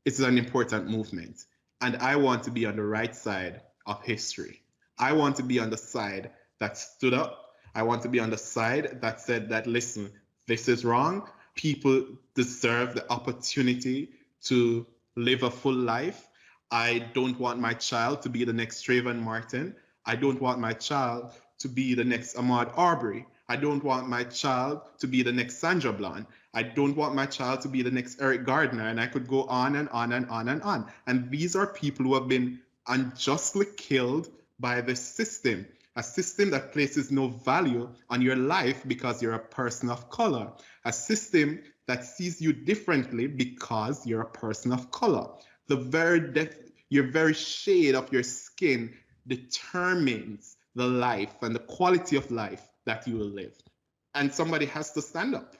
It's an important movement. And I want to be on the right side of history. I want to be on the side that stood up. I want to be on the side that said that, listen, this is wrong. People deserve the opportunity to live a full life. I don't want my child to be the next Trayvon Martin. I don't want my child to be the next Ahmaud Arbery. I don't want my child to be the next Sandra Bland. I don't want my child to be the next Eric Gardner. And I could go on and on and on and on. And these are people who have been unjustly killed by the system. A system that places no value on your life because you're a person of color. A system that sees you differently because you're a person of color. Your very shade of your skin determines the life and the quality of life that you will live. And somebody has to stand up.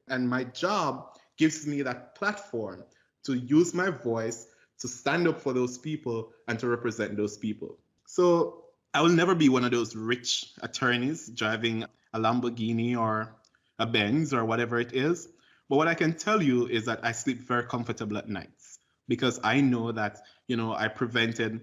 And my job gives me that platform to use my voice to stand up for those people and to represent those people. So I will never be one of those rich attorneys driving a Lamborghini or a Benz or whatever it is. But what I can tell you is that I sleep very comfortable at nights because I know that, I prevented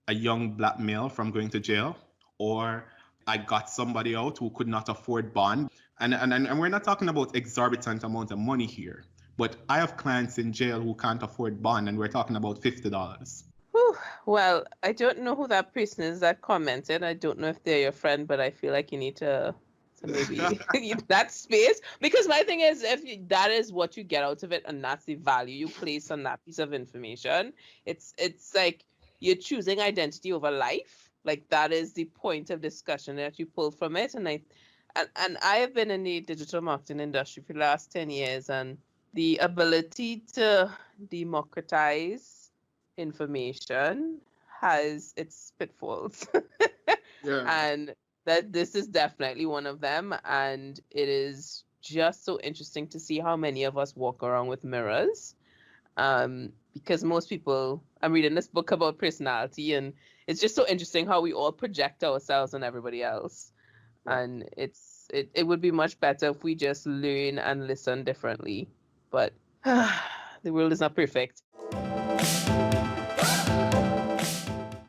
a young Black male from going to jail, or I got somebody out who could not afford bond. And we're not talking about exorbitant amount of money here, but I have clients in jail who can't afford bond, and we're talking about $50. Whew. Well, I don't know who that person is that commented. I don't know if they're your friend, but I feel like you need to maybe that space, because my thing is, that is what you get out of it, and that's the value you place on that piece of information. It's like you're choosing identity over life. Like that is the point of discussion that you pull from it. And I have been in the digital marketing industry for the last 10 years, and the ability to democratize information has its pitfalls. Yeah. And that this is definitely one of them. And it is just so interesting to see how many of us walk around with mirrors. Because most people, I'm reading this book about personality, and it's just so interesting how we all project ourselves on everybody else. Yeah. And it would be much better if we just learn and listen differently. But the world is not perfect.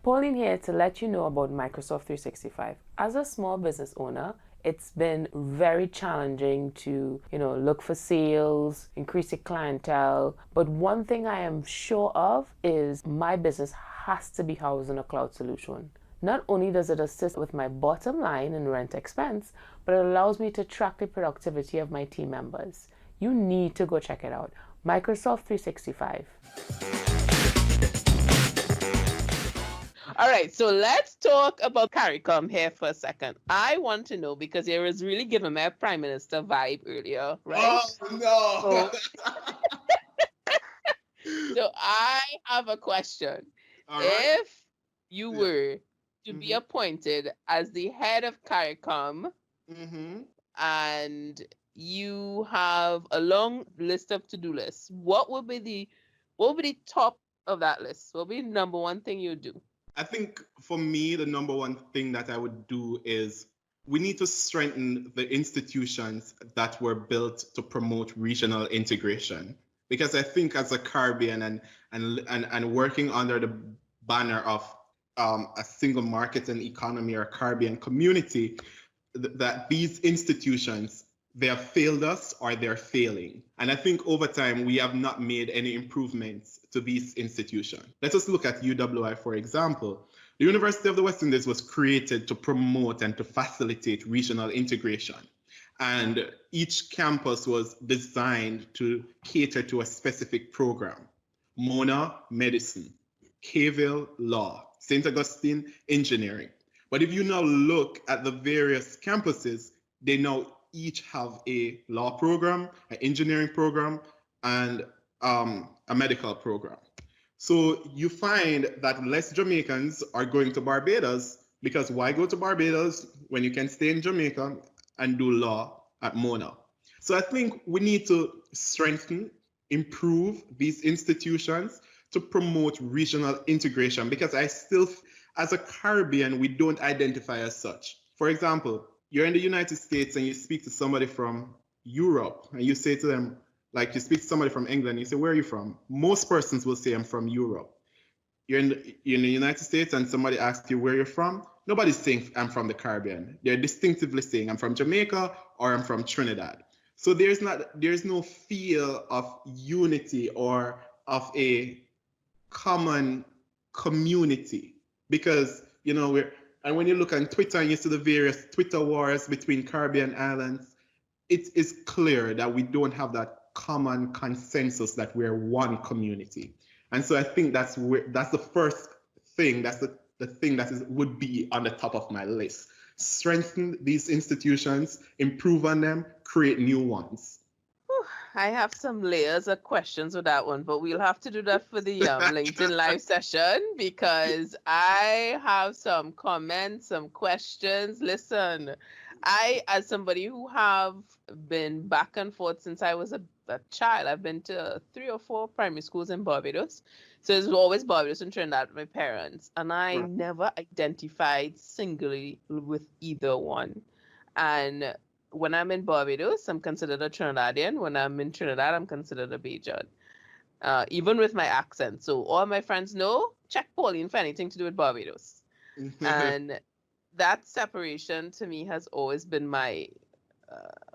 Pauline here to let you know about Microsoft 365. As a small business owner, it's been very challenging to, look for sales, increase your clientele. But one thing I am sure of is my business has to be housed in a cloud solution. Not only does it assist with my bottom line and rent expense, but it allows me to track the productivity of my team members. You need to go check it out. Microsoft 365. All right, so let's talk about CARICOM here for a second. I want to know, because it was really giving me a Prime Minister vibe earlier, right? Oh, no. So I have a question. All right. If you were to be appointed as the head of CARICOM, and you have a long list of to-do lists, what would be the top of that list? What would be the number one thing you do? I think for me, the number one thing that I would do is we need to strengthen the institutions that were built to promote regional integration. Because I think as a Caribbean and working under the banner of a single market and economy or Caribbean community, that these institutions, they have failed us or they're failing. And I think over time, we have not made any improvements to these institutions. Let us look at UWI, for example. The University of the West Indies was created to promote and to facilitate regional integration. And each campus was designed to cater to a specific program. Mona, medicine. 𝐾𝐲, law. St. Augustine, engineering. But if you now look at the various campuses, they now each have a law program, an engineering program, and a medical program. So you find that less Jamaicans are going to Barbados, because why go to Barbados when you can stay in Jamaica and do law at Mona? So I think we need to strengthen, improve these institutions to promote regional integration, because I still, as a Caribbean, we don't identify as such. For example, you're in the United States and you speak to somebody from Europe and you say to them, like you speak to somebody from England, you say, where are you from? Most persons will say, I'm from Europe. You're in the United States and somebody asks you where you're from. Nobody's saying I'm from the Caribbean. They're distinctively saying I'm from Jamaica or I'm from Trinidad. So there's no feel of unity or of a common community, because and when you look on Twitter and you see the various Twitter wars between Caribbean islands, it is clear that we don't have that common consensus that we're one community. And so I think that's the first thing, that's the thing that would be on the top of my list. Strengthen these institutions, improve on them, create new ones. I have some layers of questions with that one, but we'll have to do that for the LinkedIn live session, because I have some comments, some questions. Listen, I, as somebody who have been back and forth since I was a child, I've been to 3 or 4 primary schools in Barbados. So it's always Barbados and Trinidad with my parents. And I never identified singly with either one. And when I'm in Barbados, I'm considered a Trinidadian. When I'm in Trinidad, I'm considered a Bajan, even with my accent. So all my friends know, check Pauline for anything to do with Barbados. And that separation to me has always been my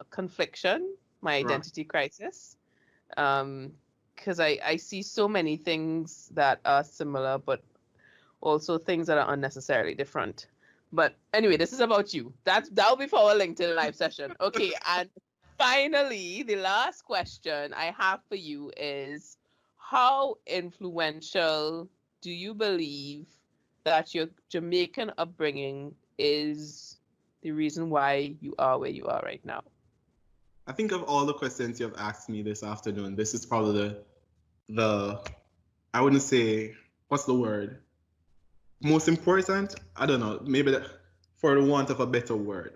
confliction, my identity crisis. Because I see so many things that are similar, but also things that are unnecessarily different. But anyway, this is about you. That'll be for our LinkedIn live session. Okay, and finally, the last question I have for you is, how influential do you believe that your Jamaican upbringing is the reason why you are where you are right now? I think of all the questions you have asked me this afternoon, this is probably the I wouldn't say, what's the word? Most important? I don't know, maybe for the want of a better word.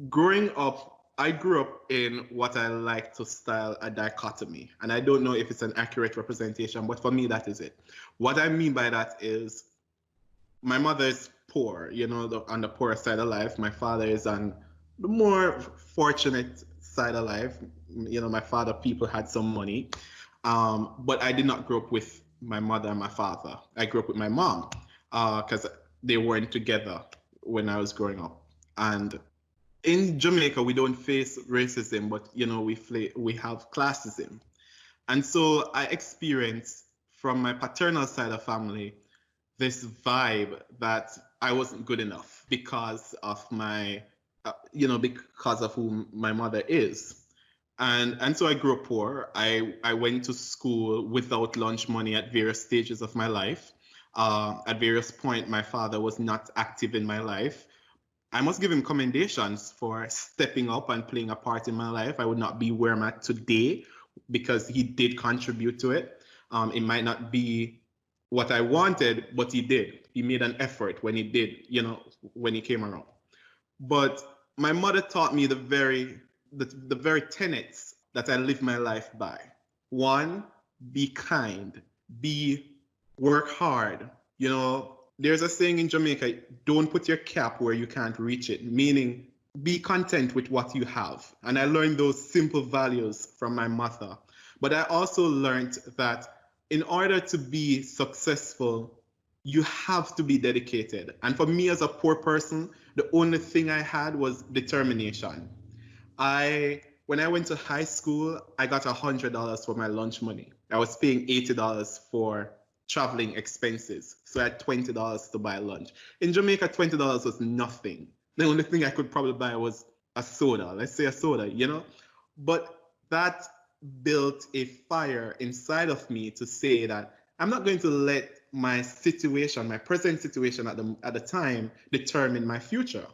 Growing up, I grew up in what I like to style a dichotomy. And I don't know if it's an accurate representation, but for me, that is it. What I mean by that is my mother is poor, on the poorer side of life. My father is on the more fortunate side of life. My father, people had some money. But I did not grow up with my mother and my father. I grew up with my mom because they weren't together when I was growing up. And in Jamaica, we don't face racism, but we have classism. And so I experienced from my paternal side of family this vibe that I wasn't good enough because of my, because of who my mother is. And so I grew up poor. I went to school without lunch money at various stages of my life. At various points, my father was not active in my life. I must give him commendations for stepping up and playing a part in my life. I would not be where I'm at today because he did contribute to it. It might not be what I wanted, but he did. He made an effort when he did, when he came around. But my mother taught me the very tenets that I live my life by. 1, be kind. Work hard. There's a saying in Jamaica, don't put your cap where you can't reach it, meaning be content with what you have. And I learned those simple values from my mother. But I also learned that in order to be successful, you have to be dedicated. And for me as a poor person, the only thing I had was determination. When I went to high school, I got $100 for my lunch money. I was paying $80 for traveling expenses. So I had $20 to buy lunch. In Jamaica, $20 was nothing. The only thing I could probably buy was a soda. Let's say a soda, you know? But that built a fire inside of me to say that I'm not going to let my situation, my present situation at the time, determine my future.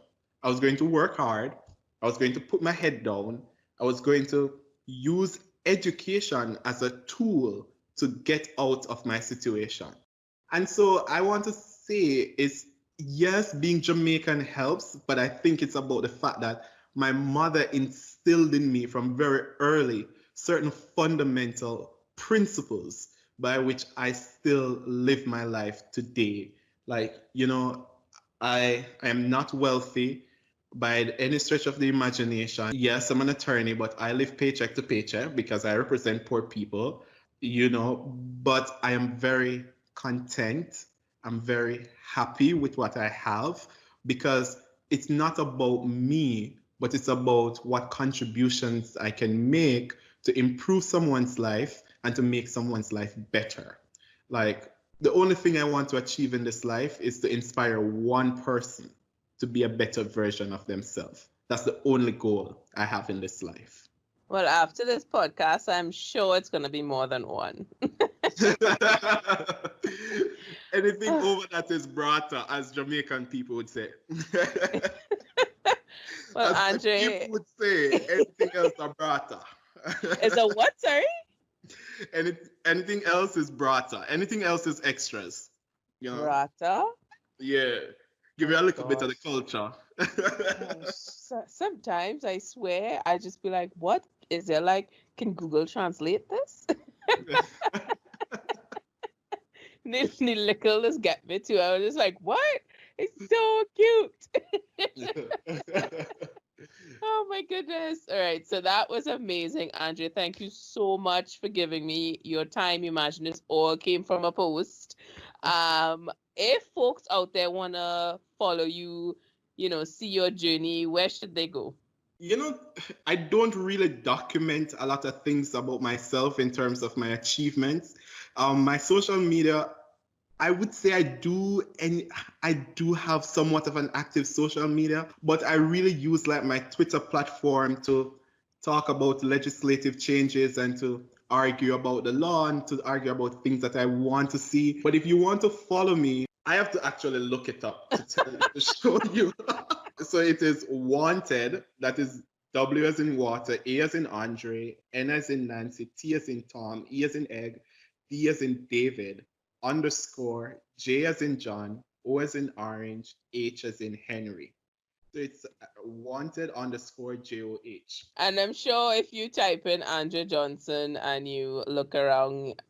I was going to work hard. I was going to put my head down. I was going to use education as a tool to get out of my situation. And so I want to say is, yes, being Jamaican helps, but I think it's about the fact that my mother instilled in me from very early certain fundamental principles by which I still live my life today. Like, you know, I am not wealthy by any stretch of the imagination. Yes, I'm an attorney, but I live paycheck to paycheck because I represent poor people, you know, but I am very content. I'm very happy with what I have because it's not about me, but it's about what contributions I can make to improve someone's life and to make someone's life better. Like, the only thing I want to achieve in this life is to inspire one person to be a better version of themselves. That's the only goal I have in this life. Well, after this podcast, I'm sure it's going to be more than one. Anything over that is brata, as Jamaican people would say. Well, as Andre, people would say, anything else are brata. is a what, sorry? Anything else is brata. Anything else is extras. You know? Rata? Yeah. Give you a little bit of the Gosh. culture. Sometimes I swear I just be like, what is there? Like, can Google translate this? The little just get me too. I was just like, what? It's so cute. Oh my goodness. All right. So that was amazing, Andrea. Thank you so much for giving me your time. Imagine this all came from a post. If folks out there wanna follow you, see your journey, where should they go? You know, I don't really document a lot of things about myself in terms of my achievements. My social media, I would say I do have somewhat of an active social media, but I really use like my Twitter platform to talk about legislative changes and to argue about the law and to argue about things that I want to see. But if you want to follow me, I have to actually look it up to show you. So it is wanted, that is W as in water, A as in Andre, N as in Nancy, T as in Tom, E as in egg, D as in David, underscore, J as in John, O as in orange, H as in Henry. So it's wanted underscore JOH. And I'm sure if you type in Andrew Johnson and you look around,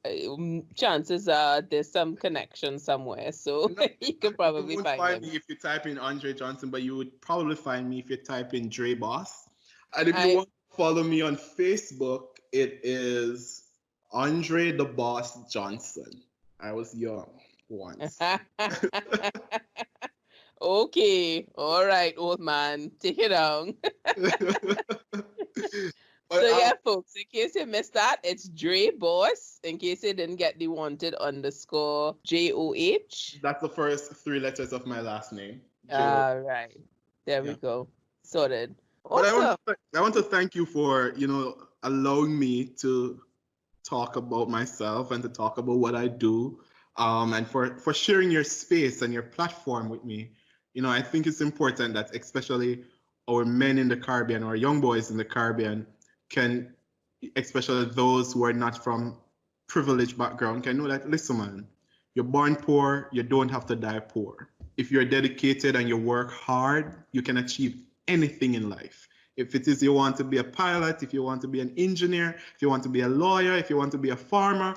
chances are there's some connection somewhere. So No, you can you probably won't find find him. me if you type in Andre Johnson, but you would probably find me if you type in Dre Boss. And if you I want to follow me on Facebook, it is Andre the Boss Johnson. I was young once. Okay, all right, old man, take it down. But So yeah, folks, in case you missed that, it's Dre Boss. In case you didn't get the wanted underscore JOH. that's the first three letters of my last name. All right, there we Yeah. go, sorted. But Awesome. I want to thank you for, allowing me to talk about myself and to talk about what I do, and for sharing your space and your platform with me. I think it's important that especially our men in the Caribbean, or young boys in the Caribbean, can, especially those who are not from privileged background, can know that, listen, man, you're born poor, you don't have to die poor. If you're dedicated and you work hard, you can achieve anything in life. If it is you want to be a pilot, if you want to be an engineer, if you want to be a lawyer, if you want to be a farmer,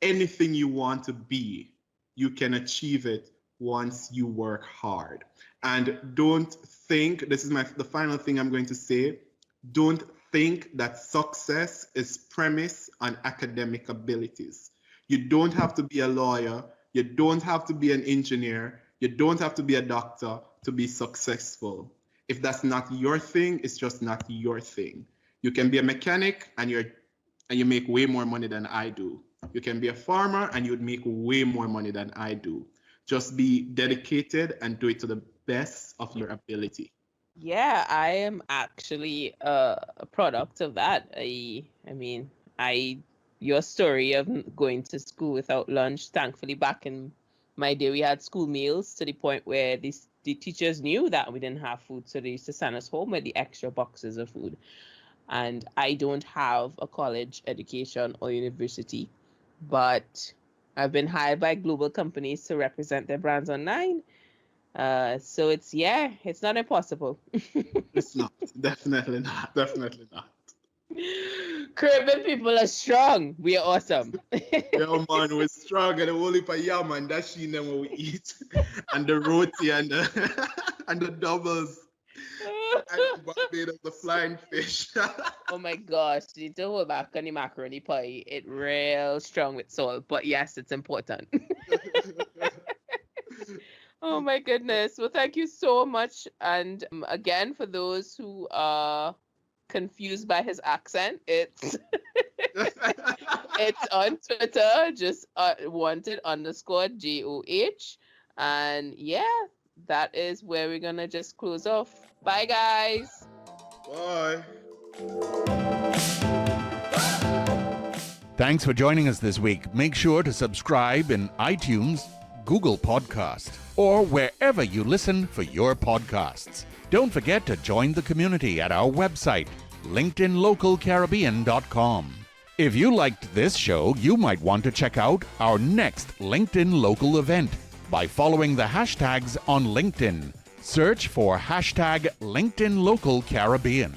anything you want to be, you can achieve it once you work hard. And don't think, this is the final thing I'm going to say, don't think that success is premised on academic abilities. You don't have to be a lawyer. You don't have to be an engineer. You don't have to be a doctor to be successful. If that's not your thing, it's just not your thing. You can be a mechanic and you make way more money than I do. You can be a farmer and you'd make way more money than I do. Just be dedicated and do it to the best of your ability. Yeah, I am actually a product of that. Your story of going to school without lunch, thankfully back in my day we had school meals to the point where the teachers knew that we didn't have food, so they used to send us home with the extra boxes of food. And I don't have a college education or university, but I've been hired by global companies to represent their brands online. So it's not impossible. It's not. Definitely not. Definitely not. Caribbean people are strong. We are awesome. Yeah, man, we're strong and the whole heap of yam and that sheen them when we eat. And the roti and the and the doubles. And Barbados, the flying fish. Oh my gosh, you need to hold back on the macaroni pie. It's real strong with salt, but yes, it's important. Oh my goodness. Well, thank you so much. And again, for those who are confused by his accent, it's it's on Twitter, just wanted_GOH. And yeah, that is where we're gonna just close off. Bye guys. Bye. Thanks for joining us this week. Make sure to subscribe in iTunes, Google Podcast, or wherever you listen for your podcasts. Don't forget to join the community at our website, LinkedInLocalCaribbean.com. If you liked this show, you might want to check out our next LinkedIn Local event by following the hashtags on LinkedIn. Search for #LinkedIn Local Caribbean.